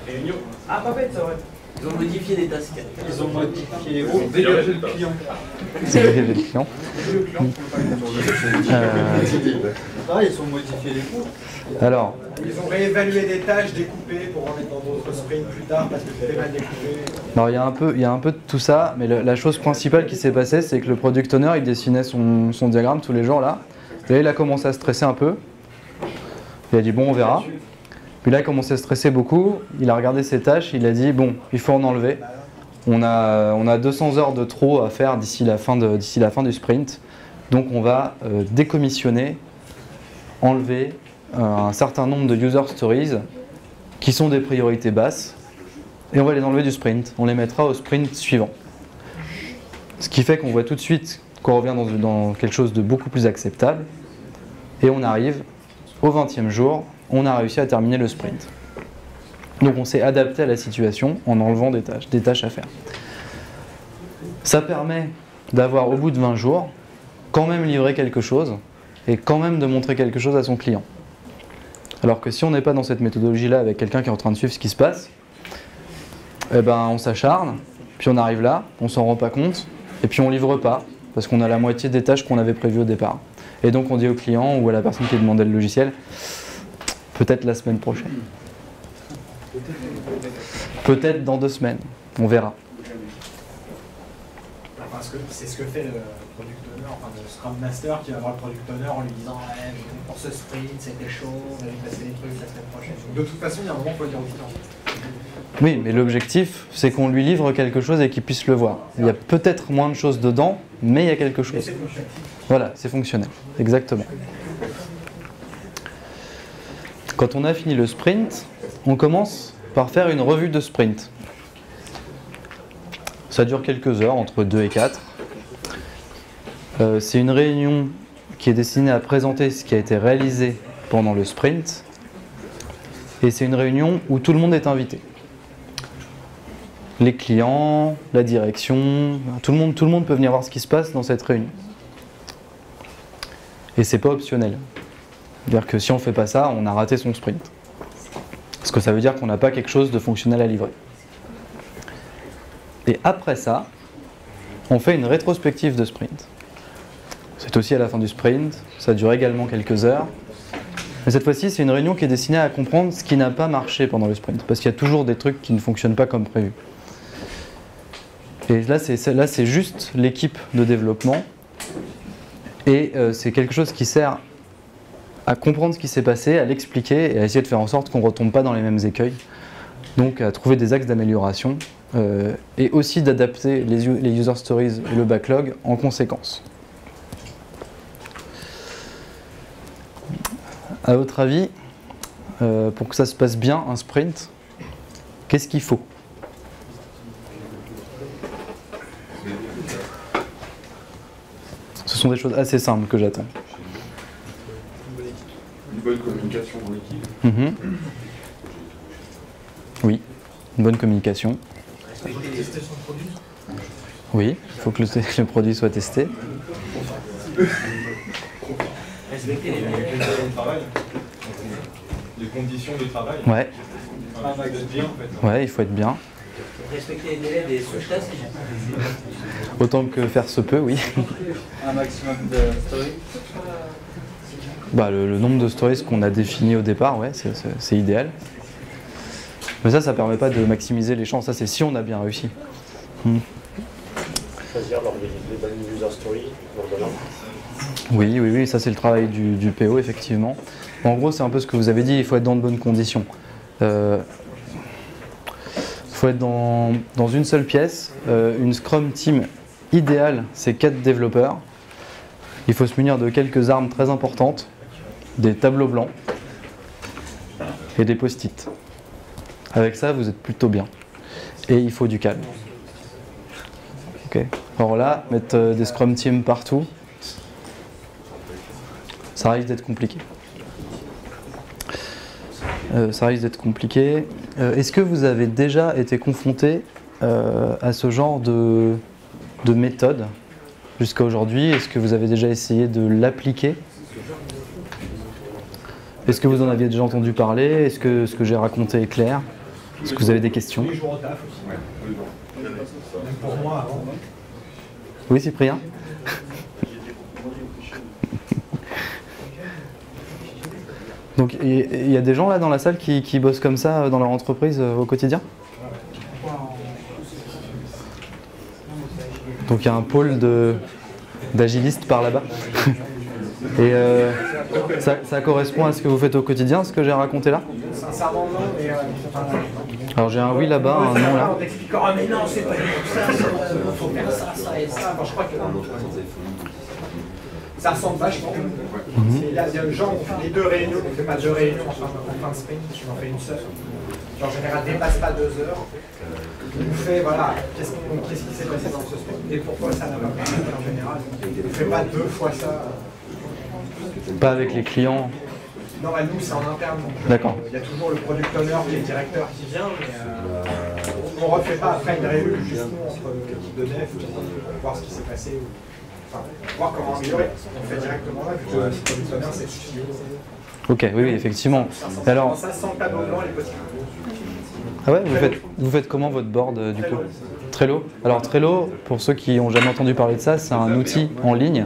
réunion. Ah, pas bête, ça, ouais. Ils ont modifié les tasks. Ils ont modifié les rôles, dégagé le client. C'est le client. Ah, ils ont modifié les cours. Alors, Ils ont réévalué des tâches découpées pour en mettre dans d'autres sprints plus tard parce que c'était mal découpé. alors, il y a un peu de tout ça, mais la chose principale qui s'est passée, c'est que le product owner, il dessinait son diagramme tous les jours là. Et là, il a commencé à stresser un peu. Il a dit bon, on verra. Puis là, il a commencé à stresser beaucoup. Il a regardé ses tâches. Il a dit bon, il faut en enlever. On a 200 heures de trop à faire d'ici la fin du sprint. Donc, on va décommissionner, enlever un certain nombre de user stories qui sont des priorités basses. Et on va les enlever du sprint. On les mettra au sprint suivant. Ce qui fait qu'on voit tout de suite qu'on revient dans quelque chose de beaucoup plus acceptable. Et on arrive au 20e jour, on a réussi à terminer le sprint. Donc on s'est adapté à la situation en enlevant des tâches à faire. Ça permet d'avoir au bout de 20 jours quand même livré quelque chose et quand même de montrer quelque chose à son client. Alors que si on n'est pas dans cette méthodologie-là avec quelqu'un qui est en train de suivre ce qui se passe, eh ben on s'acharne, puis on arrive là, on s'en rend pas compte, et puis on livre pas, parce qu'on a la moitié des tâches qu'on avait prévues au départ. Et donc on dit au client ou à la personne qui demandait le logiciel, peut-être la semaine prochaine. Peut-être dans 2 semaines, on verra. Parce que c'est ce que fait le product owner, enfin le Scrum Master qui va voir le product owner en lui disant ouais, pour ce sprint c'était chaud, on va lui passer des trucs la semaine prochaine. Donc, de toute façon, il y a un moment où il faut dire au client. Oui, mais l'objectif, c'est qu'on lui livre quelque chose et qu'il puisse le voir. Il y a peut-être moins de choses dedans, mais il y a quelque chose. Voilà, c'est fonctionnel, exactement. Quand on a fini le sprint, on commence par faire une revue de sprint. Ça dure quelques heures, entre 2 et 4. C'est une réunion qui est destinée à présenter ce qui a été réalisé pendant le sprint. Et c'est une réunion où tout le monde est invité. Les clients, la direction, tout le monde peut venir voir ce qui se passe dans cette réunion. Et c'est pas optionnel. C'est-à-dire que si on ne fait pas ça, on a raté son sprint. Parce que ça veut dire qu'on n'a pas quelque chose de fonctionnel à livrer. Et après ça, on fait une rétrospective de sprint. C'est aussi à la fin du sprint, ça dure également quelques heures. Mais cette fois-ci, c'est une réunion qui est destinée à comprendre ce qui n'a pas marché pendant le sprint. Parce qu'il y a toujours des trucs qui ne fonctionnent pas comme prévu. Et là, c'est juste l'équipe de développement. Et c'est quelque chose qui sert à comprendre ce qui s'est passé, à l'expliquer et à essayer de faire en sorte qu'on ne retombe pas dans les mêmes écueils. Donc à trouver des axes d'amélioration et aussi d'adapter les user stories et le backlog en conséquence. À votre avis, pour que ça se passe bien, un sprint, qu'est-ce qu'il faut ? Ce sont des choses assez simples que j'attends. Une bonne communication dans l'équipe. Oui, une bonne communication. Tester son produit. Oui, il faut que le produit soit testé. Respecter les Les conditions de travail. Ouais, Un max bien en fait. ouais, il faut être bien. Respecter les délais des sous-tasks. Autant que faire se peut, oui. Un maximum de stories. Bah, le nombre de stories qu'on a défini au départ, ouais, c'est idéal. Mais ça permet pas de maximiser les chances. Ça, c'est si on a bien réussi. Choisir les bonnes user stories, l'ordonnance. Oui, ça c'est le travail du PO, effectivement. En gros, c'est un peu ce que vous avez dit, il faut être dans de bonnes conditions. Il faut être dans une seule pièce. Une Scrum Team idéale, c'est 4 développeurs. Il faut se munir de quelques armes très importantes, des tableaux blancs et des post-it. Avec ça, vous êtes plutôt bien. Et il faut du calme. Ok. Alors là, mettre des Scrum Teams partout, ça risque d'être compliqué. ça risque d'être compliqué. Est-ce que vous avez déjà été confronté à ce genre de méthode jusqu'à aujourd'hui? Est-ce que vous avez déjà essayé de l'appliquer? Est-ce que vous en aviez déjà entendu parler? Est-ce que ce que j'ai raconté est clair? Est-ce que vous avez des questions? Les jours au taf aussi. Même pour moi avant. Oui, Cyprien? Donc il y a des gens là dans la salle qui bossent comme ça dans leur entreprise au quotidien? Donc il y a un pôle d'agilistes par là-bas. Et ça correspond à ce que vous faites au quotidien, ce que j'ai raconté là? Sincèrement non, mais alors j'ai un oui là-bas, un non là. On t'explique, oh mais non, c'est pas comme ça, faut faire ça, ça et ça. Bon, je crois que ça ressemble vachement. Il y a des gens, on fait les 2 réunions, on ne fait pas 2 réunions en fin de sprint, on en fait une seule. Qui en général ne dépasse pas 2 heures. On nous fait, voilà, qu'est-ce qui s'est passé dans ce sprint et pourquoi ça n'a pas marché en général. On ne fait pas 2 fois ça. Pas avec les clients? Non, bah, nous c'est en interne. D'accord. Il y a toujours le product owner qui est directeur qui vient, mais on ne refait pas après une réunion justement entre l'équipe de dev pour voir ce qui s'est passé. Enfin, voir comment améliorer. On fait directement là, vu que le product owner c'est suffisant. Ok, oui, effectivement. Alors, ça sans tableau blanc, les possibles. ah ouais, vous faites comment votre board du coup? Trello. Alors Trello, pour ceux qui n'ont jamais entendu parler de ça, c'est un outil en ligne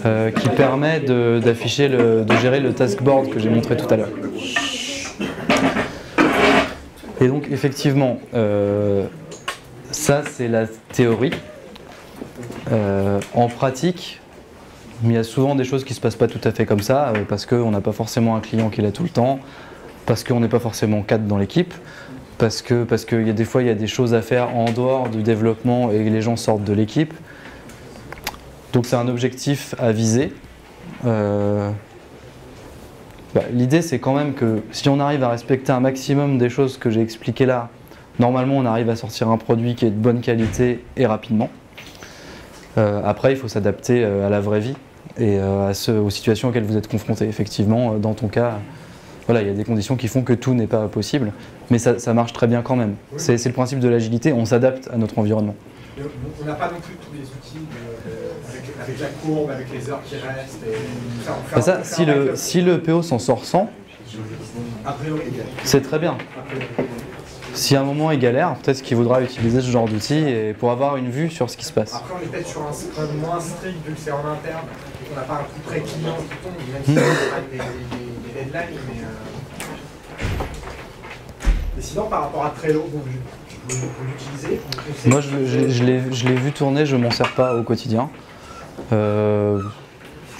qui permet de gérer le taskboard que j'ai montré tout à l'heure. Et donc effectivement, ça c'est la théorie. En pratique, il y a souvent des choses qui ne se passent pas tout à fait comme ça, parce qu'on n'a pas forcément un client qui l'a tout le temps, parce qu'on n'est pas forcément 4 dans l'équipe, parce que des fois il y a des choses à faire en dehors du développement et les gens sortent de l'équipe. Donc c'est un objectif à viser. L'idée c'est quand même que si on arrive à respecter un maximum des choses que j'ai expliquées là, normalement on arrive à sortir un produit qui est de bonne qualité et rapidement. Après il faut s'adapter à la vraie vie et aux situations auxquelles vous êtes confrontés. Effectivement, dans ton cas, voilà, il y a des conditions qui font que tout n'est pas possible, mais ça marche très bien quand même. C'est le principe de l'agilité, on s'adapte à notre environnement. On n'a pas non plus tous les outils avec la courbe, avec les heures qui restent. Et ça, si le PO s'en sort sans, c'est très bien. Si à un moment il galère, peut-être qu'il voudra utiliser ce genre d'outils pour avoir une vue sur ce qui se passe. Après, on est peut-être sur un scrum moins strict vu que c'est en interne, on n'a pas un coup près client qui tombe, même si on a des deadlines. Mais sinon, par rapport à Trello, vous l'utilisez? Moi, je l'ai vu tourner, je m'en sers pas au quotidien.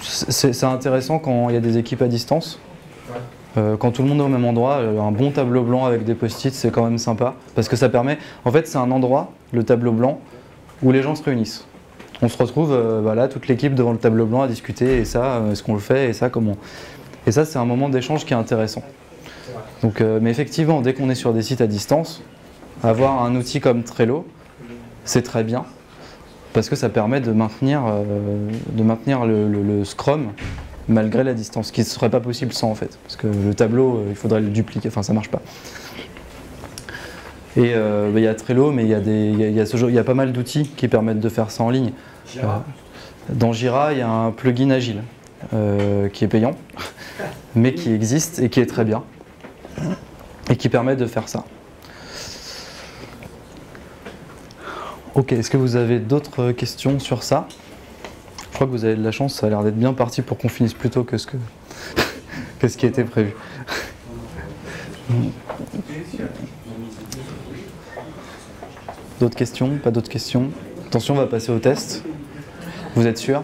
C'est intéressant quand il y a des équipes à distance. Quand tout le monde est au même endroit, un bon tableau blanc avec des post-it, c'est quand même sympa. Parce que ça permet, en fait c'est un endroit, le tableau blanc, où les gens se réunissent. On se retrouve, voilà, toute l'équipe devant le tableau blanc à discuter, et ça, est-ce qu'on le fait, et ça, comment. Et ça, c'est un moment d'échange qui est intéressant. Donc, mais effectivement, dès qu'on est sur des sites à distance, avoir un outil comme Trello, c'est très bien. Parce que ça permet de maintenir le Scrum malgré la distance, ce qui ne serait pas possible sans en fait. Parce que le tableau, il faudrait le dupliquer, enfin ça ne marche pas. Et il y a Trello, mais il y a pas mal d'outils qui permettent de faire ça en ligne. Dans Jira, il y a un plugin agile qui est payant, mais qui existe et qui est très bien, et qui permet de faire ça. Ok, est-ce que vous avez d'autres questions sur ça? Je crois que vous avez de la chance, ça a l'air d'être bien parti pour qu'on finisse plus tôt que ce qui était prévu. D'autres questions? Pas d'autres questions? Attention, on va passer au test. Vous êtes sûr?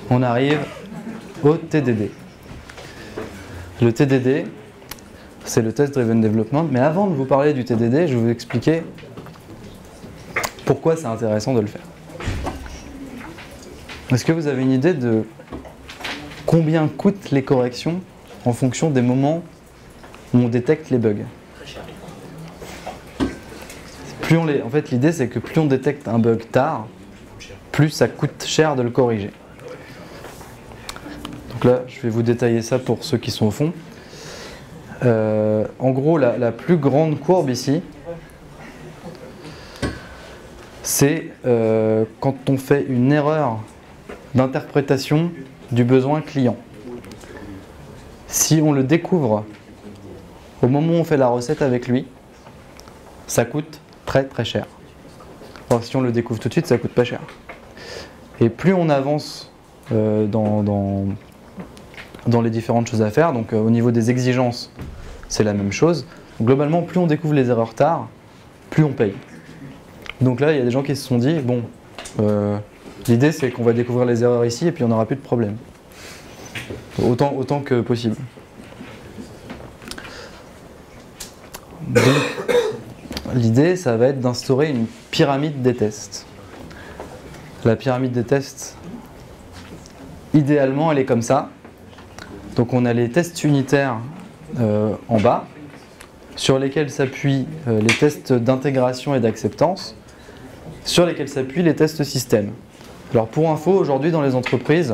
On arrive au TDD. Le TDD, c'est le Test Driven Development. Mais avant de vous parler du TDD, je vais vous expliquer pourquoi c'est intéressant de le faire. Est-ce que vous avez une idée de combien coûtent les corrections en fonction des moments où on détecte les bugs? En fait, l'idée c'est que plus on détecte un bug tard, plus ça coûte cher de le corriger. Donc là, je vais vous détailler ça pour ceux qui sont au fond. En gros, la plus grande courbe ici, c'est quand on fait une erreur d'interprétation du besoin client. Si on le découvre au moment où on fait la recette avec lui, ça coûte très très cher. Alors si on le découvre tout de suite, ça coûte pas cher. Et plus on avance dans les différentes choses à faire, donc au niveau des exigences, c'est la même chose. Donc, globalement, plus on découvre les erreurs tard, plus on paye. Donc là, il y a des gens qui se sont dit, bon, l'idée c'est qu'on va découvrir les erreurs ici et puis on n'aura plus de problème. Autant que possible. Donc, l'idée, ça va être d'instaurer une pyramide des tests. La pyramide des tests, idéalement, elle est comme ça. Donc on a les tests unitaires en bas, sur lesquels s'appuient les tests d'intégration et d'acceptance, sur lesquels s'appuient les tests système. Alors pour info, aujourd'hui dans les entreprises,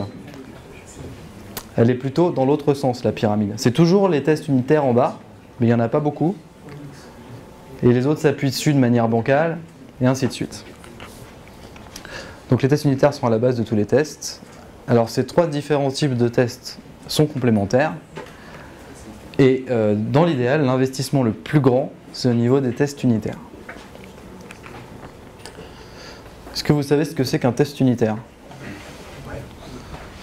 elle est plutôt dans l'autre sens, la pyramide. C'est toujours les tests unitaires en bas, mais il n'y en a pas beaucoup. Et les autres s'appuient dessus de manière bancale, et ainsi de suite. Donc les tests unitaires sont à la base de tous les tests. Alors ces trois différents types de tests sont complémentaires. Et dans l'idéal, l'investissement le plus grand, c'est au niveau des tests unitaires. Est-ce que vous savez ce que c'est qu'un test unitaire?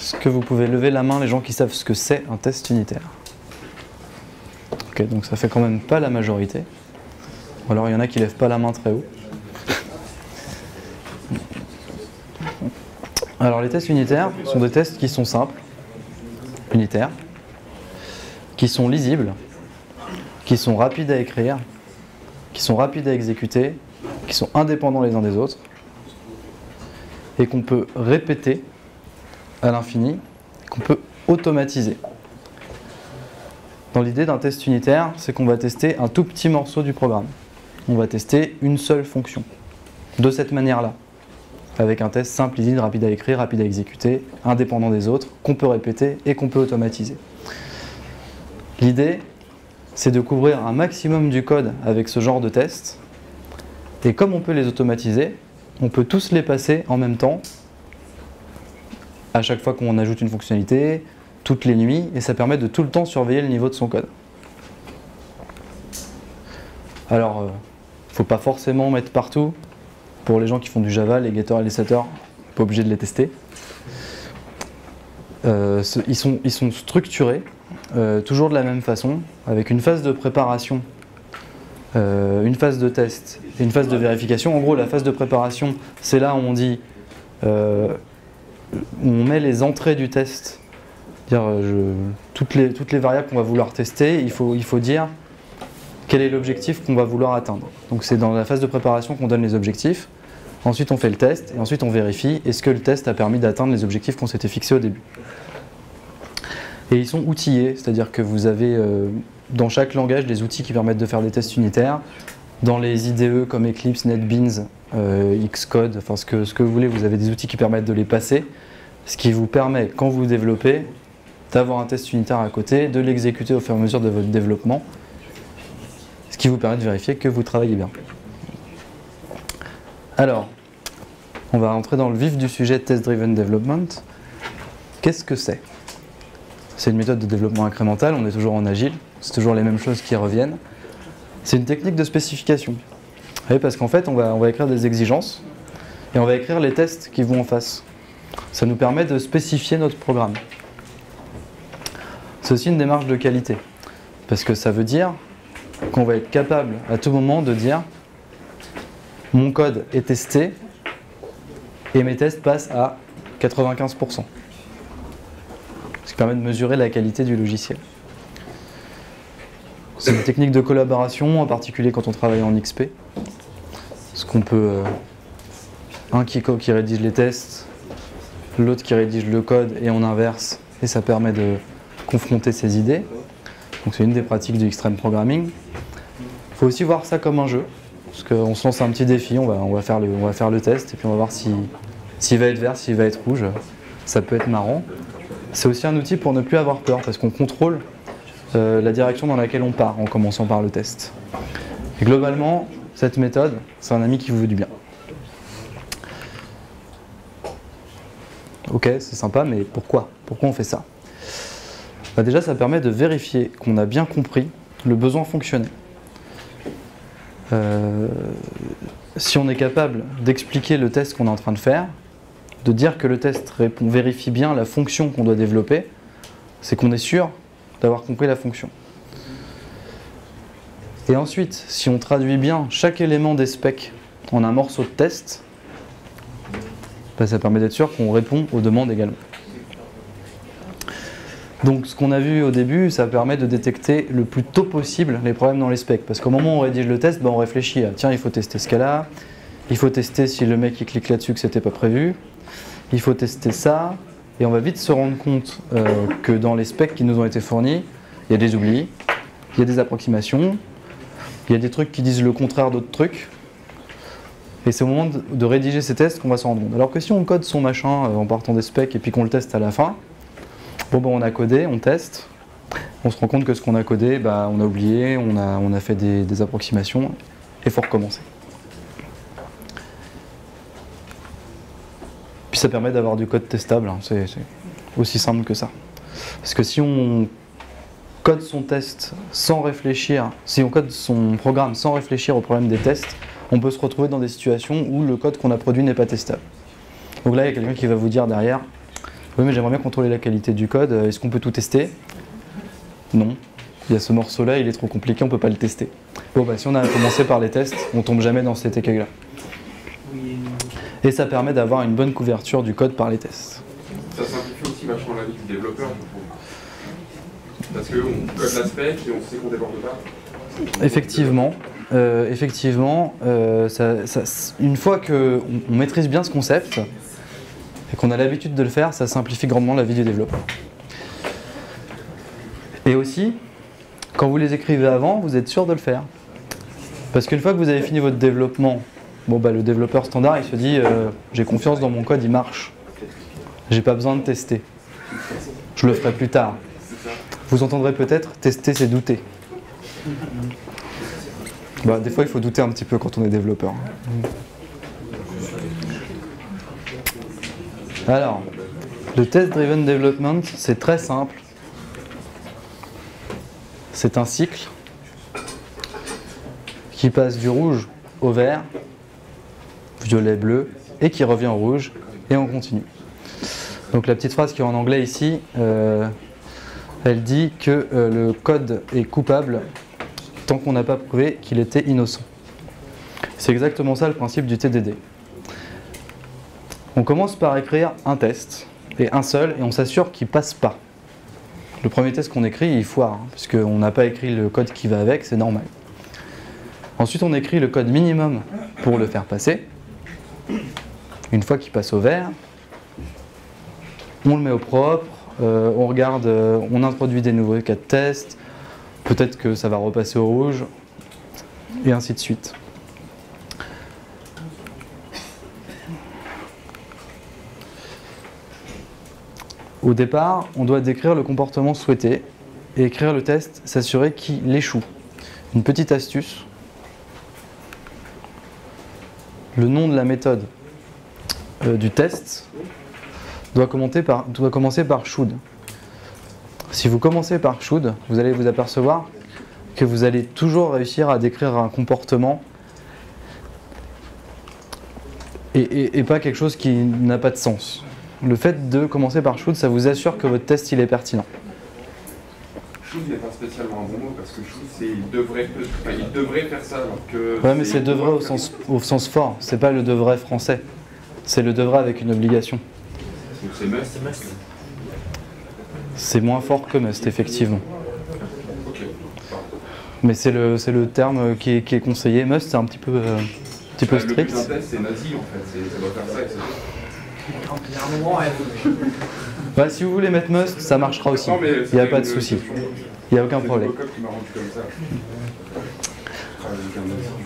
Est-ce que vous pouvez lever la main les gens qui savent ce que c'est un test unitaire? Ok, donc ça fait quand même pas la majorité. Ou alors il y en a qui lèvent pas la main très haut. Alors les tests unitaires sont des tests qui sont simples, unitaires, qui sont lisibles, qui sont rapides à écrire, qui sont rapides à exécuter, qui sont indépendants les uns des autres, et qu'on peut répéter à l'infini, qu'on peut automatiser. Dans l'idée d'un test unitaire, c'est qu'on va tester un tout petit morceau du programme. On va tester une seule fonction, de cette manière-là, avec un test simple, lisible, rapide à écrire, rapide à exécuter, indépendant des autres, qu'on peut répéter et qu'on peut automatiser. L'idée, c'est de couvrir un maximum du code avec ce genre de tests, et comme on peut les automatiser, on peut tous les passer en même temps, à chaque fois qu'on ajoute une fonctionnalité, toutes les nuits, et ça permet de tout le temps surveiller le niveau de son code. Alors, il ne faut pas forcément mettre partout. Pour les gens qui font du Java, les getters et les setters, pas obligé de les tester. Ils sont structurés toujours de la même façon, avec une phase de préparation, une phase de test et une phase de vérification. En gros, la phase de préparation, c'est là où on dit, on met les entrées du test, toutes les variables qu'on va vouloir tester, il faut dire quel est l'objectif qu'on va vouloir atteindre. Donc c'est dans la phase de préparation qu'on donne les objectifs. Ensuite on fait le test et ensuite on vérifie est-ce que le test a permis d'atteindre les objectifs qu'on s'était fixés au début. Et ils sont outillés, c'est-à-dire que vous avez dans chaque langage des outils qui permettent de faire des tests unitaires. Dans les IDE comme Eclipse, NetBeans, Xcode, enfin ce que vous voulez, vous avez des outils qui permettent de les passer. Ce qui vous permet, quand vous développez, d'avoir un test unitaire à côté, de l'exécuter au fur et à mesure de votre développement. Ce qui vous permet de vérifier que vous travaillez bien. Alors, on va rentrer dans le vif du sujet Test Driven Development. Qu'est-ce que c'est? C'est une méthode de développement incrémental, on est toujours en agile, c'est toujours les mêmes choses qui reviennent. C'est une technique de spécification. Oui, parce qu'en fait, on va écrire des exigences et on va écrire les tests qui vont en face. Ça nous permet de spécifier notre programme. C'est aussi une démarche de qualité, parce que ça veut dire qu'on va être capable à tout moment de dire mon code est testé et mes tests passent à 95%. Ce qui permet de mesurer la qualité du logiciel. C'est une technique de collaboration, en particulier quand on travaille en XP. Parce qu'on peut... un qui rédige les tests, l'autre qui rédige le code et on inverse. Et ça permet de confronter ses idées. Donc c'est une des pratiques du extreme programming. Il faut aussi voir ça comme un jeu. Parce qu'on se lance un petit défi, on va faire le test et puis on va voir s'il va être vert, s'il va être rouge. Ça peut être marrant. C'est aussi un outil pour ne plus avoir peur, parce qu'on contrôle la direction dans laquelle on part en commençant par le test. Et globalement, cette méthode, c'est un ami qui vous veut du bien. Ok, c'est sympa, mais pourquoi? Pourquoi on fait ça? Bah déjà, ça permet de vérifier qu'on a bien compris le besoin fonctionnel. Si on est capable d'expliquer le test qu'on est en train de faire, de dire que le test vérifie bien la fonction qu'on doit développer, c'est qu'on est sûr d'avoir compris la fonction. Et ensuite, si on traduit bien chaque élément des specs en un morceau de test, bah ça permet d'être sûr qu'on répond aux demandes également. Donc ce qu'on a vu au début, ça permet de détecter le plus tôt possible les problèmes dans les specs. Parce qu'au moment où on rédige le test, bah on réfléchit à tiens, il faut tester ce cas-là, il faut tester si le mec il clique là-dessus que c'était pas prévu, il faut tester ça, et on va vite se rendre compte que dans les specs qui nous ont été fournis, il y a des oublis, il y a des approximations, il y a des trucs qui disent le contraire d'autres trucs. Et c'est au moment de rédiger ces tests qu'on va s'en rendre compte. Alors que si on code son machin en partant des specs et puis qu'on le teste à la fin, bon ben on a codé, on teste, on se rend compte que ce qu'on a codé, bah, on a oublié, on a fait des approximations, et il faut recommencer. Puis ça permet d'avoir du code testable, hein, c'est aussi simple que ça. Parce que si on code son test sans réfléchir, si on code son programme sans réfléchir au problème des tests, on peut se retrouver dans des situations où le code qu'on a produit n'est pas testable. Donc là, il y a quelqu'un qui va vous dire derrière, oui, mais j'aimerais bien contrôler la qualité du code, est-ce qu'on peut tout tester? Non. Il y a ce morceau-là, il est trop compliqué, on ne peut pas le tester. Bon, bah, si on a commencé par les tests, on ne tombe jamais dans cet écueil-là. Et ça permet d'avoir une bonne couverture du code par les tests. Ça simplifie aussi vachement la vie du développeur, je trouve. Parce qu'on code la spec et on sait qu'on déborde pas. Effectivement. Une fois qu'on maîtrise bien ce concept, et qu'on a l'habitude de le faire, ça simplifie grandement la vie du développeur. Et aussi, quand vous les écrivez avant, vous êtes sûr de le faire. Parce qu'une fois que vous avez fini votre développement, bon, bah, le développeur standard il se dit j'ai confiance dans mon code, il marche. J'ai pas besoin de tester. Je le ferai plus tard. Vous entendrez peut-être tester c'est douter. Bah, des fois il faut douter un petit peu quand on est développeur. Alors, le Test Driven Development, c'est très simple. C'est un cycle qui passe du rouge au vert, violet, bleu, et qui revient au rouge, et on continue. Donc la petite phrase qui est en anglais ici, elle dit que le code est coupable tant qu'on n'a pas prouvé qu'il était innocent. C'est exactement ça le principe du TDD. On commence par écrire un test, et un seul, et on s'assure qu'il ne passe pas. Le premier test qu'on écrit, il foire, hein, parce qu'on n'a pas écrit le code qui va avec, c'est normal. Ensuite, on écrit le code minimum pour le faire passer. Une fois qu'il passe au vert, on le met au propre, on regarde, on introduit des nouveaux cas de test, peut-être que ça va repasser au rouge, et ainsi de suite. Au départ, on doit décrire le comportement souhaité et écrire le test, s'assurer qu'il échoue. Une petite astuce. Le nom de la méthode du test doit commencer par should. Si vous commencez par should, vous allez vous apercevoir que vous allez toujours réussir à décrire un comportement et pas quelque chose qui n'a pas de sens. Le fait de commencer par should, ça vous assure que votre test il est pertinent. Should n'est pas spécialement un bon mot parce que should c'est il devrait faire ça alors que. Ouais, mais c'est devrait au sens fort, c'est pas le devrait français. C'est le devrait avec une obligation. Donc c'est must. C'est moins fort que must, effectivement. Ok. Mais c'est le terme qui est conseillé. Must, c'est un petit peu strict. Le but d'un test, c'est nazi en fait, ça doit faire ça, etc. Il y a un moment, Bah, si vous voulez mettre must, ça marchera aussi. Il n'y a pas de souci. Il n'y a aucun problème.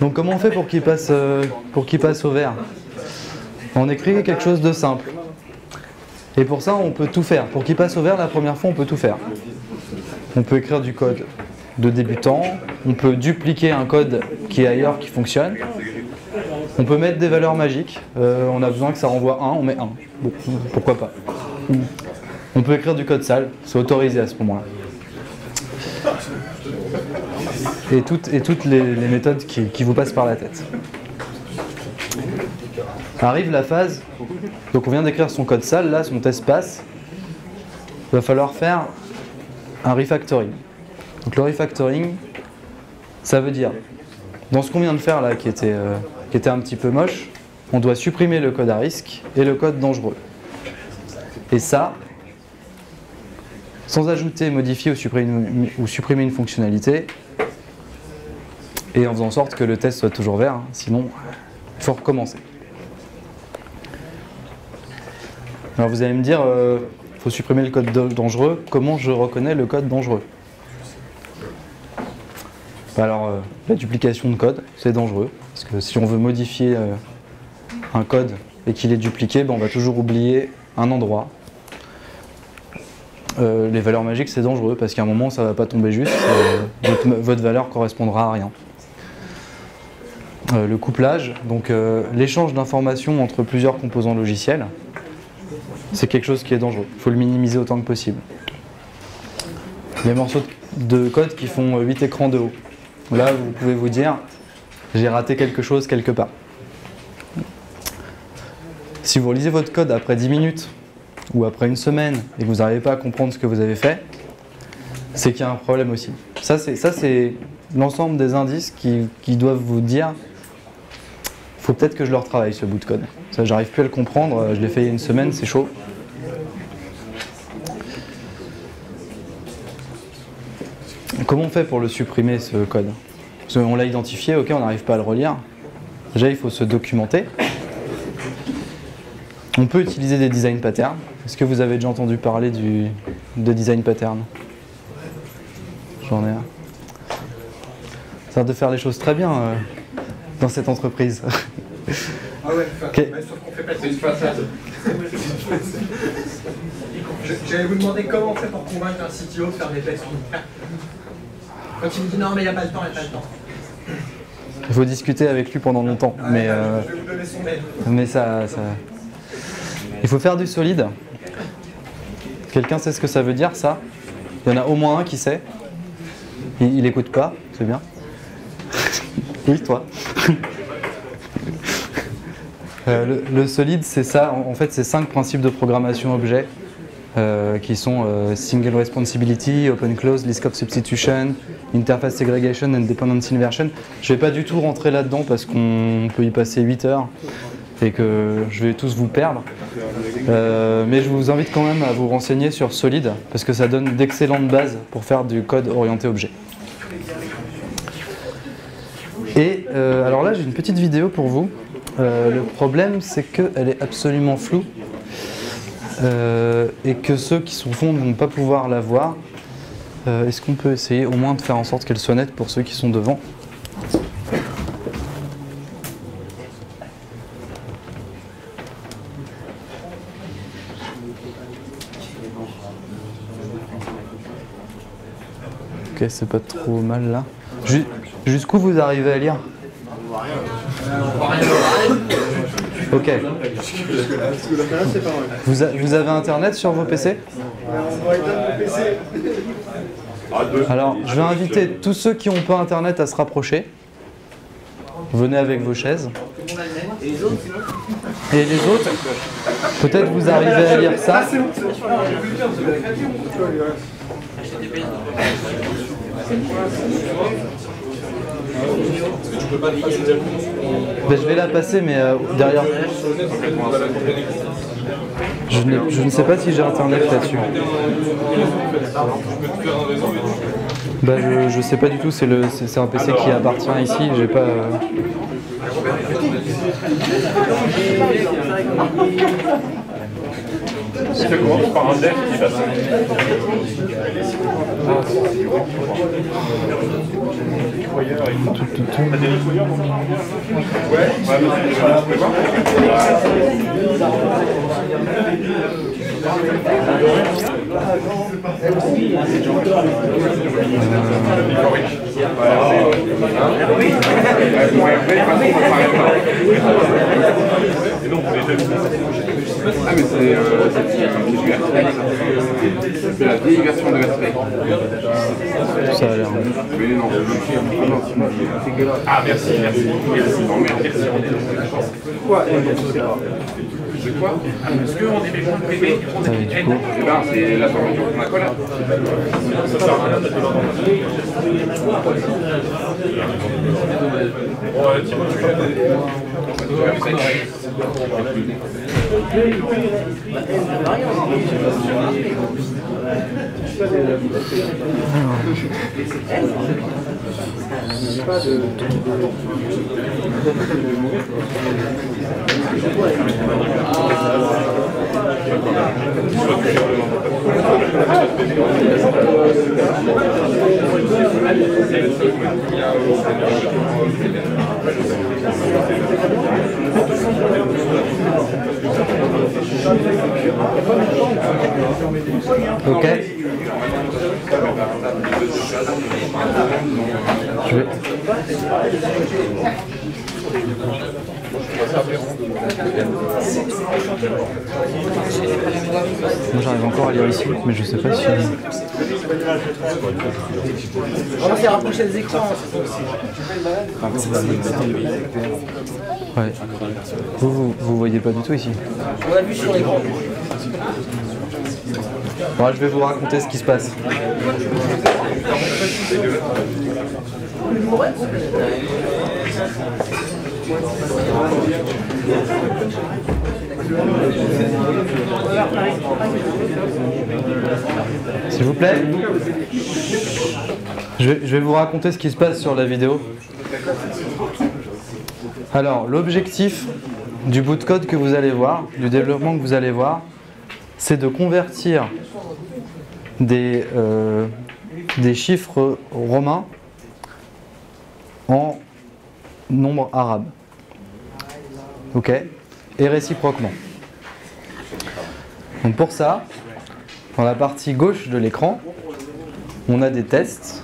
Donc comment on fait pour qu'il passe au vert? On écrit quelque chose de simple. Et pour ça, on peut tout faire. Pour qu'il passe au vert la première fois, on peut tout faire. On peut écrire du code de débutant, on peut dupliquer un code qui est ailleurs, qui fonctionne. On peut mettre des valeurs magiques. On a besoin que ça renvoie 1, on met 1. Bon, pourquoi pas. On peut écrire du code sale, c'est autorisé à ce moment-là. Et toutes les méthodes qui vous passent par la tête. Arrive la phase, donc on vient d'écrire son code sale, là son test passe. Il va falloir faire un refactoring. Donc le refactoring, ça veut dire, dans ce qu'on vient de faire là, qui était un petit peu moche, on doit supprimer le code à risque et le code dangereux. Et ça, sans ajouter, modifier ou supprimer une fonctionnalité, et en faisant en sorte que le test soit toujours vert, hein, sinon il faut recommencer. Alors vous allez me dire, il faut supprimer le code dangereux, comment je reconnais le code dangereux? Alors la duplication de code, c'est dangereux, parce que si on veut modifier un code et qu'il est dupliqué, ben on va toujours oublier un endroit. Les valeurs magiques, c'est dangereux, parce qu'à un moment ça ne va pas tomber juste, votre valeur correspondra à rien. Le couplage, donc l'échange d'informations entre plusieurs composants logiciels, c'est quelque chose qui est dangereux. Il faut le minimiser autant que possible. Les morceaux de code qui font 8 écrans de haut. Là, vous pouvez vous dire, j'ai raté quelque chose quelque part. Si vous relisez votre code après 10 minutes ou après une semaine et que vous n'arrivez pas à comprendre ce que vous avez fait, c'est qu'il y a un problème aussi. Ça, c'est l'ensemble des indices qui doivent vous dire il faut peut-être que je le retravaille ce bout de code. Ça, j'arrive plus à le comprendre, je l'ai fait il y a une semaine, c'est chaud. Comment on fait pour le supprimer ce code? Parce qu'on l'a identifié, ok, on n'arrive pas à le relire. Déjà, il faut se documenter. On peut utiliser des design patterns. Est-ce que vous avez déjà entendu parler de design pattern? J'en ai un. Ça a l'air de faire les choses très bien dans cette entreprise. Ah ouais, okay. Sauf qu'on fait passer une façade. J'allais vous demander comment on fait pour convaincre un CTO de faire des tests. Quand il me dit non mais il n'y a pas le temps, il n'y a pas le temps. Il faut discuter avec lui pendant longtemps. Ah, mais, je vais vous donner son mail. Mais ça... Il faut faire du solide. Quelqu'un sait ce que ça veut dire, ça? Il y en a au moins un qui sait. Il n'écoute pas, c'est bien. Oui, toi. Le solide, c'est ça. En fait, c'est 5 principes de programmation objet qui sont Single Responsibility, Open Close, List Scope Substitution, Interface Segregation and Dependency Inversion. Je ne vais pas du tout rentrer là-dedans parce qu'on peut y passer 8 heures et que je vais tous vous perdre. Mais je vous invite quand même à vous renseigner sur Solid parce que ça donne d'excellentes bases pour faire du code orienté objet. Et alors là, j'ai une petite vidéo pour vous. Le problème, c'est qu'elle est absolument floue et que ceux qui sont au fond ne vont pas pouvoir la voir. Est-ce qu'on peut essayer au moins de faire en sorte qu'elle soit nette pour ceux qui sont devant? Ok, c'est pas trop mal là. Jusqu'où vous arrivez à lire? Ok. Vous avez internet sur vos PC? Alors, je vais inviter tous ceux qui n'ont pas internet à se rapprocher. Venez avec vos chaises. Et les autres, peut-être vous arrivez à lire ça. Ben, je vais la passer, mais derrière. Je ne sais pas si j'ai internet là-dessus. Ben, je sais pas du tout, c'est un PC qui appartient ici, j'ai pas. Ça commence par un dev qui va T'as des nettoyeurs dans Ah mais c'est la vieille version de respect. Ça a l'air. Mais non, ah merci, merci. Non merde. Quoi? C'est quoi? Est-ce qu'on est des points privés? Du coup. Eh ben, c'est la formation qu'on a quoi là? Ok. Je vais... Moi j'arrive encore à lire ici, mais je sais pas si... Vraiment, c'est rapprocher les écrans. Ouais. Vous voyez pas du tout ici. On a vu sur l'écran. Bon, je vais vous raconter ce qui se passe. S'il vous plaît, je vais vous raconter ce qui se passe sur la vidéo. Alors, l'objectif du bout de code que vous allez voir, du développement que vous allez voir, c'est de convertir des chiffres romains en nombres arabes. Ok? Et réciproquement. Donc pour ça, dans la partie gauche de l'écran, on a des tests.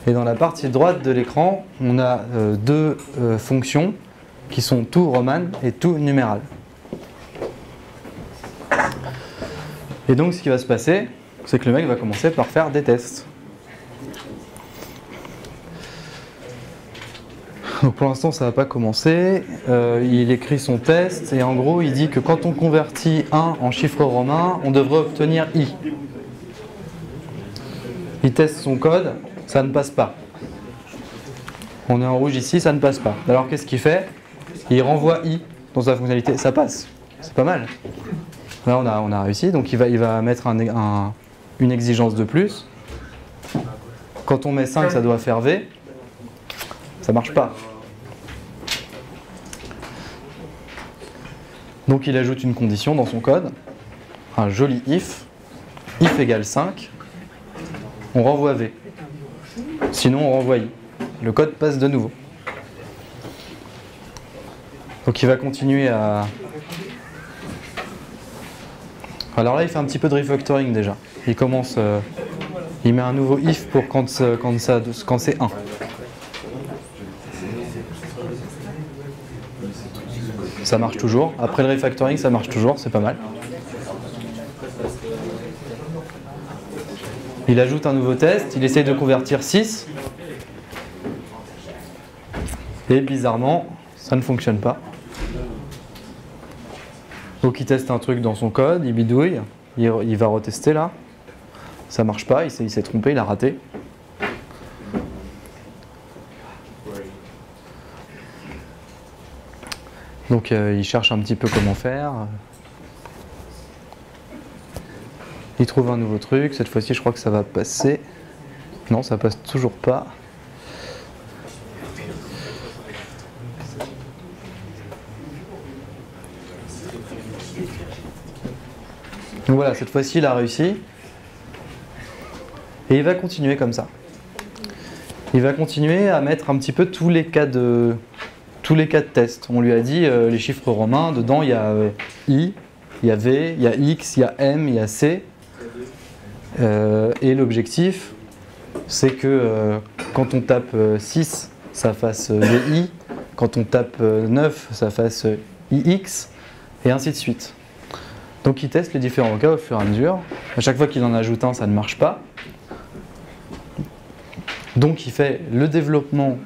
Et dans la partie droite de l'écran, on a deux fonctions qui sont tout romanes et tout numérales. Et donc ce qui va se passer, c'est que le mec va commencer par faire des tests. Donc pour l'instant ça va pas commencer, il écrit son test et en gros il dit que quand on convertit 1 en chiffre romain, on devrait obtenir I. Il teste son code, ça ne passe pas. On est en rouge ici, ça ne passe pas. Alors qu'est-ce qu'il fait? Il renvoie I dans sa fonctionnalité, ça passe, c'est pas mal. Là on a réussi, donc il va mettre une exigence de plus. Quand on met 5, ça doit faire V. Ça marche pas. Donc il ajoute une condition dans son code, un joli if égale 5, on renvoie V. Sinon on renvoie I. Le code passe de nouveau. Donc il va continuer à... Alors là il fait un petit peu de refactoring déjà. Il commence... il met un nouveau if pour quand c'est 1. Ça marche toujours. Après le refactoring, ça marche toujours, c'est pas mal. Il ajoute un nouveau test, il essaye de convertir 6. Et bizarrement, ça ne fonctionne pas. Donc il teste un truc dans son code, il bidouille, il va retester là. Ça marche pas, il s'est trompé, il a raté. Donc il cherche un petit peu comment faire. Il trouve un nouveau truc. Cette fois-ci, je crois que ça va passer. Non, ça passe toujours pas. Donc voilà, cette fois-ci, il a réussi. Et il va continuer comme ça. Il va continuer à mettre un petit peu tous les cas de test. On lui a dit les chiffres romains, dedans il y a I, il y a V, il y a X, il y a M, il y a C. Et l'objectif, c'est que quand on tape 6, ça fasse VI. Quand on tape 9, ça fasse IX. Et ainsi de suite. Donc il teste les différents cas au fur et à mesure. À chaque fois qu'il en ajoute un, ça ne marche pas. Donc il fait le développement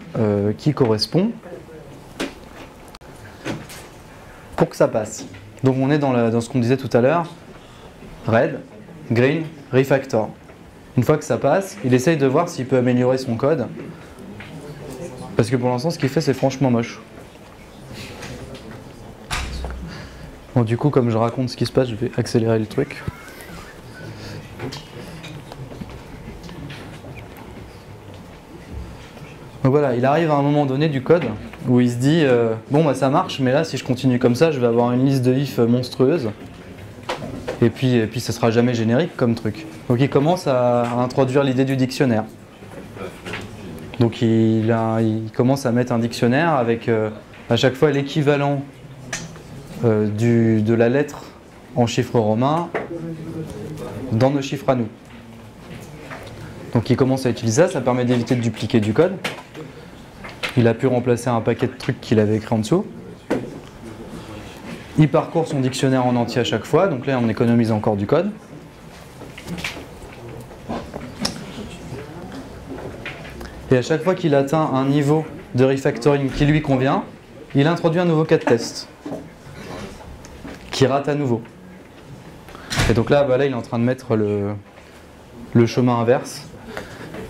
qui correspond pour que ça passe. Donc on est dans ce qu'on disait tout à l'heure, red, green, refactor. Une fois que ça passe, il essaye de voir s'il peut améliorer son code. Parce que pour l'instant, ce qu'il fait, c'est franchement moche. Bon, du coup, comme je raconte ce qui se passe, je vais accélérer le truc. Donc voilà, il arrive à un moment donné du code où il se dit bon bah ça marche, mais là si je continue comme ça, je vais avoir une liste de if monstrueuse. Et puis ça sera jamais générique comme truc. Donc il commence à introduire l'idée du dictionnaire. Donc il commence à mettre un dictionnaire avec à chaque fois l'équivalent de la lettre en chiffres romains dans nos chiffres à nous. Donc il commence à utiliser ça, ça permet d'éviter de dupliquer du code. Il a pu remplacer un paquet de trucs qu'il avait écrit en dessous. Il parcourt son dictionnaire en entier à chaque fois, donc là on économise encore du code. Et à chaque fois qu'il atteint un niveau de refactoring qui lui convient, il introduit un nouveau cas de test qui rate à nouveau. Et donc là, il est en train de mettre le chemin inverse.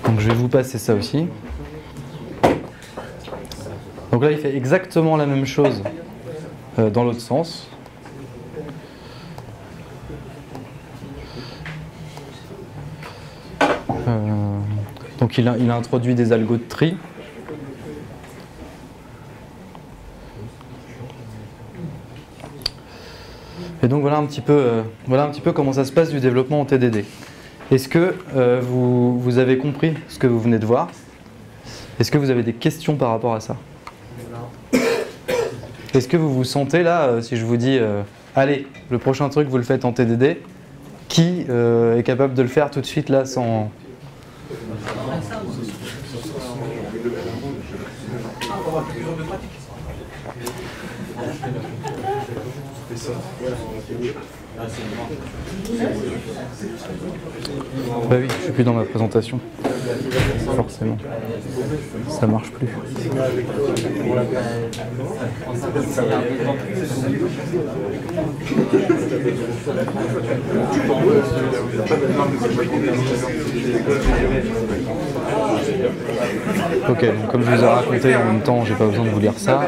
Donc je vais vous passer ça aussi. Donc là, il fait exactement la même chose dans l'autre sens. Donc il a introduit des algos de tri. Et donc voilà un petit peu comment ça se passe du développement en TDD. Est-ce que vous avez compris ce que vous venez de voir? Est-ce que vous avez des questions par rapport à ça? Est-ce que vous vous sentez là, si je vous dis allez, le prochain truc vous le faites en TDD, qui est capable de le faire tout de suite là sans... Bah oui, je suis plus dans ma présentation. Forcément. Ça marche plus. Ok, donc comme je vous ai raconté en même temps, j'ai pas besoin de vous lire ça.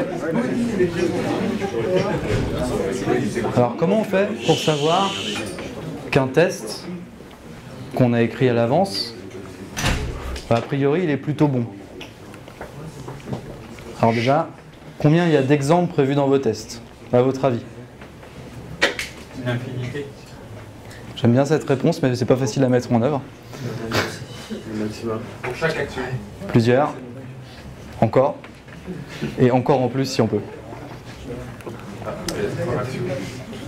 Alors comment on fait pour savoir qu'un test qu'on a écrit à l'avance, a priori il est plutôt bon? Alors déjà, combien il y a d'exemples prévus dans vos tests, à votre avis? Une infinité. J'aime bien cette réponse, mais c'est pas facile à mettre en œuvre. Pour chaque action. Plusieurs. Encore. Et encore en plus si on peut.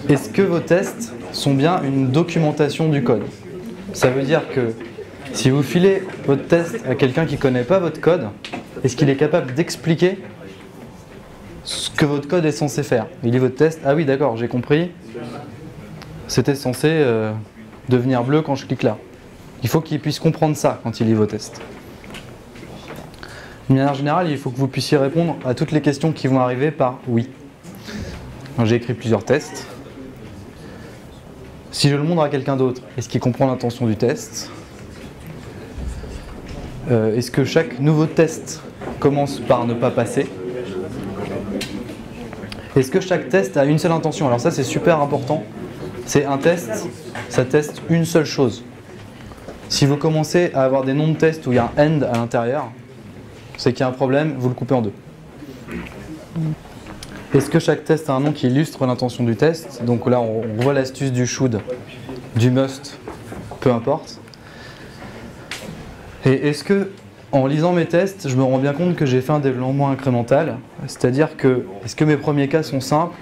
Est-ce que vos tests sont bien une documentation du code? Ça veut dire que si vous filez votre test à quelqu'un qui ne connaît pas votre code, est-ce qu'il est capable d'expliquer ce que votre code est censé faire? Il lit votre test, ah oui d'accord, j'ai compris, c'était censé devenir bleu quand je clique là. Il faut qu'il puisse comprendre ça quand il lit vos tests. De manière générale, il faut que vous puissiez répondre à toutes les questions qui vont arriver par oui. J'ai écrit plusieurs tests. Si je le montre à quelqu'un d'autre, est-ce qu'il comprend l'intention du test? Est-ce que chaque nouveau test commence par ne pas passer? Est-ce que chaque test a une seule intention? Alors ça c'est super important. C'est un test, ça teste une seule chose. Si vous commencez à avoir des noms de tests où il y a un end à l'intérieur, c'est qu'il y a un problème, vous le coupez en deux. Est-ce que chaque test a un nom qui illustre l'intention du test? Donc là, on voit l'astuce du should, du must, peu importe. Et est-ce que, en lisant mes tests, je me rends bien compte que j'ai fait un développement incrémental? C'est-à-dire que, est-ce que mes premiers cas sont simples?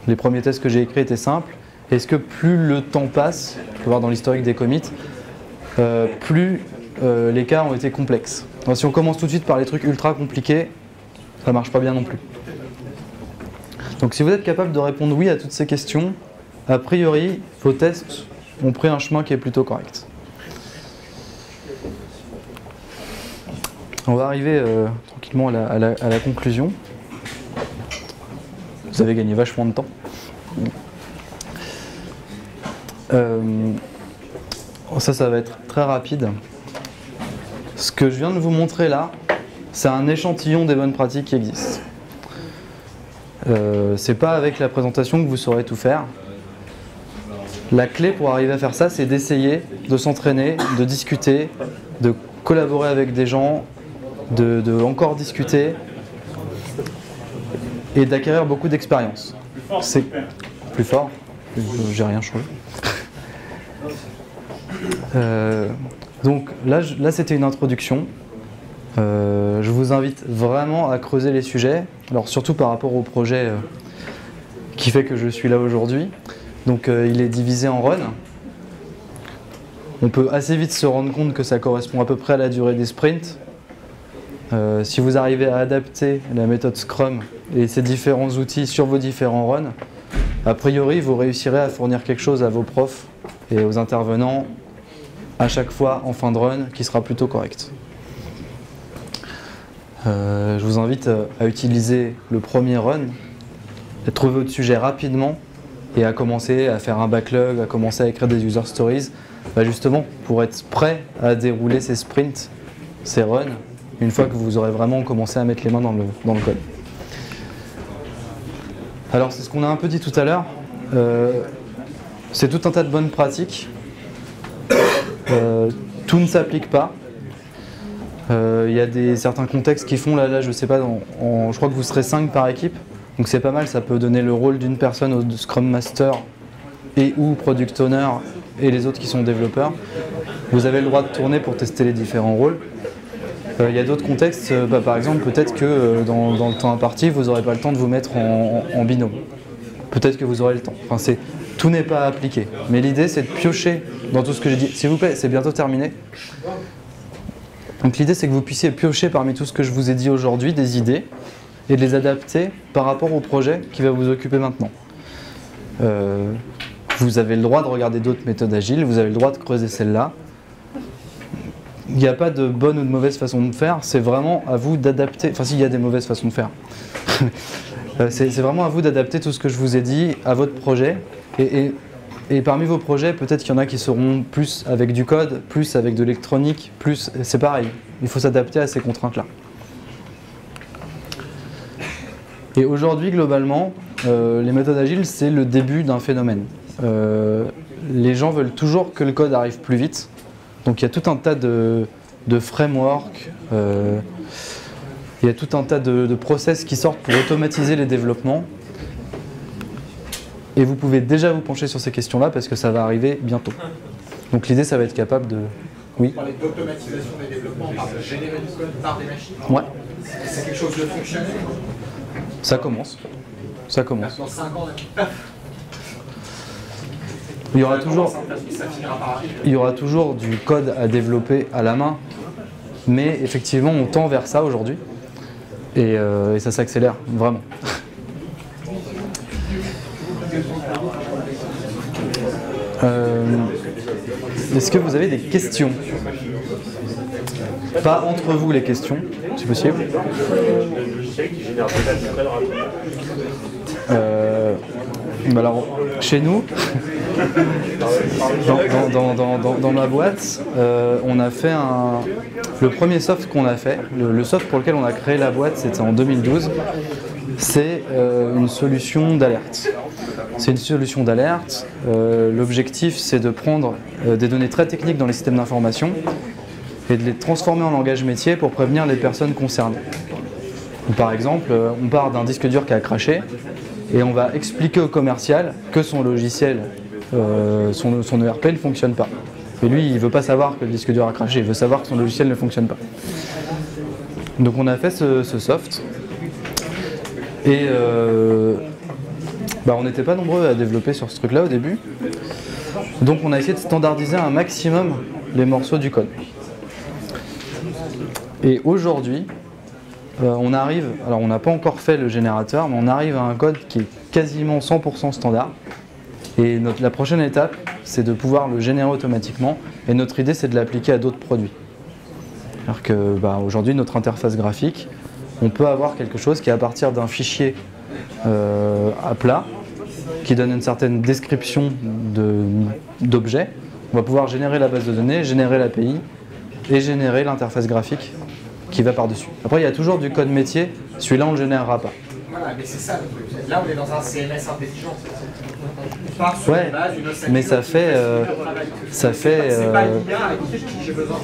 Les premiers tests que j'ai écrits étaient simples. est-ce que plus le temps passe, on peut voir dans l'historique des commits, plus les cas ont été complexes. Donc, si on commence tout de suite par les trucs ultra compliqués, ça marche pas bien non plus. Donc si vous êtes capable de répondre oui à toutes ces questions, a priori, vos tests ont pris un chemin qui est plutôt correct. On va arriver tranquillement à la conclusion. Vous avez gagné vachement de temps. Ça va être très rapide. Ce que je viens de vous montrer là, c'est un échantillon des bonnes pratiques qui existent. C'est pas avec la présentation que vous saurez tout faire. La clé pour arriver à faire ça, c'est d'essayer, de s'entraîner, de discuter, de collaborer avec des gens, de encore discuter et d'acquérir beaucoup d'expérience. C'est plus fort. J'ai rien changé. Donc là c'était une introduction. Je vous invite vraiment à creuser les sujets, alors surtout par rapport au projet qui fait que je suis là aujourd'hui. Donc il est divisé en runs. On peut assez vite se rendre compte que ça correspond à peu près à la durée des sprints. Si vous arrivez à adapter la méthode Scrum et ces différents outils sur vos différents runs, a priori vous réussirez à fournir quelque chose à vos profs et aux intervenants à chaque fois en fin de run qui sera plutôt correct. Je vous invite à utiliser le premier run, à trouver votre sujet rapidement et à commencer à faire un backlog, à commencer à écrire des user stories, justement pour être prêt à dérouler ces sprints, ces runs, une fois que vous aurez vraiment commencé à mettre les mains dans le code. Alors c'est ce qu'on a un peu dit tout à l'heure, c'est tout un tas de bonnes pratiques, tout ne s'applique pas. Il y a certains contextes qui font, là je sais pas, je crois que vous serez 5 par équipe, donc c'est pas mal, ça peut donner le rôle d'une personne au Scrum Master et ou Product Owner et les autres qui sont développeurs. Vous avez le droit de tourner pour tester les différents rôles. Il y a d'autres contextes, par exemple peut-être que dans le temps imparti vous n'aurez pas le temps de vous mettre en binôme. Peut-être que vous aurez le temps. Enfin, tout n'est pas appliqué, mais l'idée c'est de piocher dans tout ce que j'ai dit. S'il vous plaît, c'est bientôt terminé. Donc l'idée c'est que vous puissiez piocher parmi tout ce que je vous ai dit aujourd'hui des idées et de les adapter par rapport au projet qui va vous occuper maintenant. Vous avez le droit de regarder d'autres méthodes agiles, vous avez le droit de creuser celle-là. Il n'y a pas de bonne ou de mauvaise façon de faire, c'est vraiment à vous d'adapter, enfin s'il y a des mauvaises façons de faire. C'est vraiment à vous d'adapter tout ce que je vous ai dit à votre projet et parmi vos projets, peut-être qu'il y en a qui seront plus avec du code, plus avec de l'électronique, plus... C'est pareil, il faut s'adapter à ces contraintes-là. Et aujourd'hui, globalement, les méthodes agiles, c'est le début d'un phénomène. Les gens veulent toujours que le code arrive plus vite. Donc il y a tout un tas de frameworks, il y a tout un tas de process qui sortent pour automatiser les développements. Et vous pouvez déjà vous pencher sur ces questions-là parce que ça va arriver bientôt. Donc l'idée, ça va être capable de... Oui. Vous parlez d'automatisation des développements, on parle de générer du code par des machines. Ouais. C'est quelque chose de fonctionnel. Ça commence. Ça commence. Dans 5 ans, paf. Il y aura toujours du code à développer à la main, mais effectivement, on tend vers ça aujourd'hui. Et ça s'accélère, vraiment. Est-ce que vous avez des questions? Pas entre vous les questions, si possible. Le logiciel qui génère déjà du code rapidement. Alors, chez nous, dans ma boîte, on a fait le premier soft qu'on a fait, le soft pour lequel on a créé la boîte, c'était en 2012. C'est une solution d'alerte. C'est une solution d'alerte. L'objectif, c'est de prendre des données très techniques dans les systèmes d'information et de les transformer en langage métier pour prévenir les personnes concernées. Par exemple, on part d'un disque dur qui a craché et on va expliquer au commercial que son logiciel, son ERP ne fonctionne pas. Et lui, il ne veut pas savoir que le disque dur a craché, il veut savoir que son logiciel ne fonctionne pas. Donc on a fait ce soft. Et on n'était pas nombreux à développer sur ce truc-là au début. Donc on a essayé de standardiser un maximum les morceaux du code. Et aujourd'hui, on arrive, alors on n'a pas encore fait le générateur, mais on arrive à un code qui est quasiment 100% standard. Et la prochaine étape, c'est de pouvoir le générer automatiquement. Et notre idée, c'est de l'appliquer à d'autres produits. Alors que aujourd'hui, notre interface graphique, on peut avoir quelque chose qui est à partir d'un fichier à plat, qui donne une certaine description d'objets. On va pouvoir générer la base de données, générer l'API et générer l'interface graphique qui va par-dessus. Après, il y a toujours du code métier, celui-là, on ne le générera pas. Voilà, mais c'est ça le truc. Là, on est dans un CMS intelligent. Ouais, mais ça fait... C'est pas l'IA j'ai besoin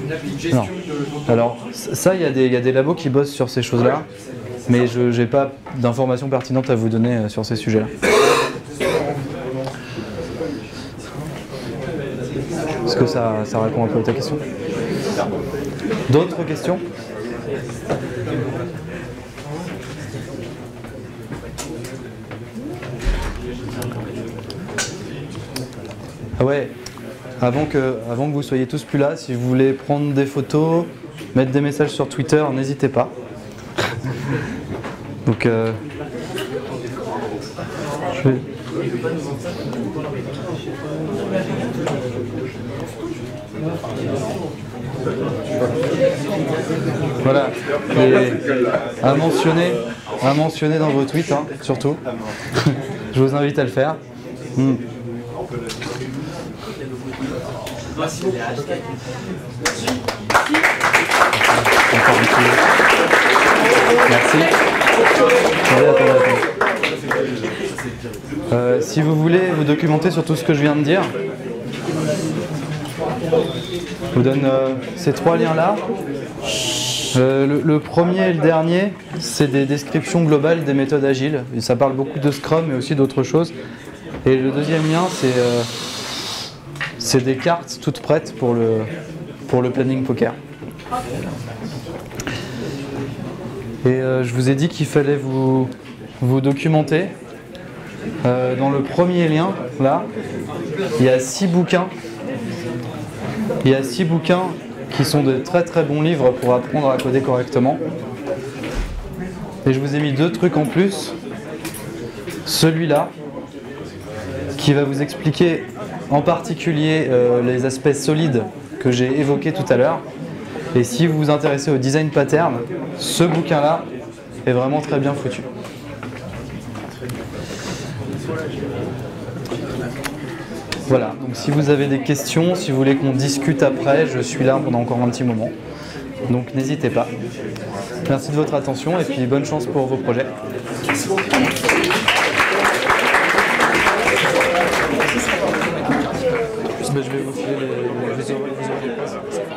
d'une appli de gestion de... Alors, ça, il y a des labos qui bossent sur ces choses-là, mais je n'ai pas d'informations pertinentes à vous donner sur ces sujets-là. Est-ce que ça répond un peu à ta question? D'autres questions? Ah ouais, avant que vous soyez tous plus là, si vous voulez prendre des photos, mettre des messages sur Twitter, n'hésitez pas. Donc, je vais... Voilà, et à mentionner dans vos tweets, hein, surtout. Je vous invite à le faire. Merci beaucoup. Merci. Attendez. Si vous voulez vous documenter sur tout ce que je viens de dire, je vous donne ces trois liens-là. Le premier et le dernier, c'est des descriptions globales des méthodes agiles. Et ça parle beaucoup de Scrum, mais aussi d'autres choses. Et le deuxième lien, c'est des cartes toutes prêtes pour le planning poker. Et je vous ai dit qu'il fallait vous documenter. Dans le premier lien, là, il y a 6 bouquins. Il y a 6 bouquins qui sont de très très bons livres pour apprendre à coder correctement. Et je vous ai mis 2 trucs en plus. Celui-là, qui va vous expliquer en particulier les aspects solides que j'ai évoqués tout à l'heure. Et si vous vous intéressez au design pattern, ce bouquin-là est vraiment très bien foutu. Voilà, donc si vous avez des questions, si vous voulez qu'on discute après, je suis là pendant encore un petit moment. Donc n'hésitez pas. Merci de votre attention et puis bonne chance pour vos projets. Je vais vous filer les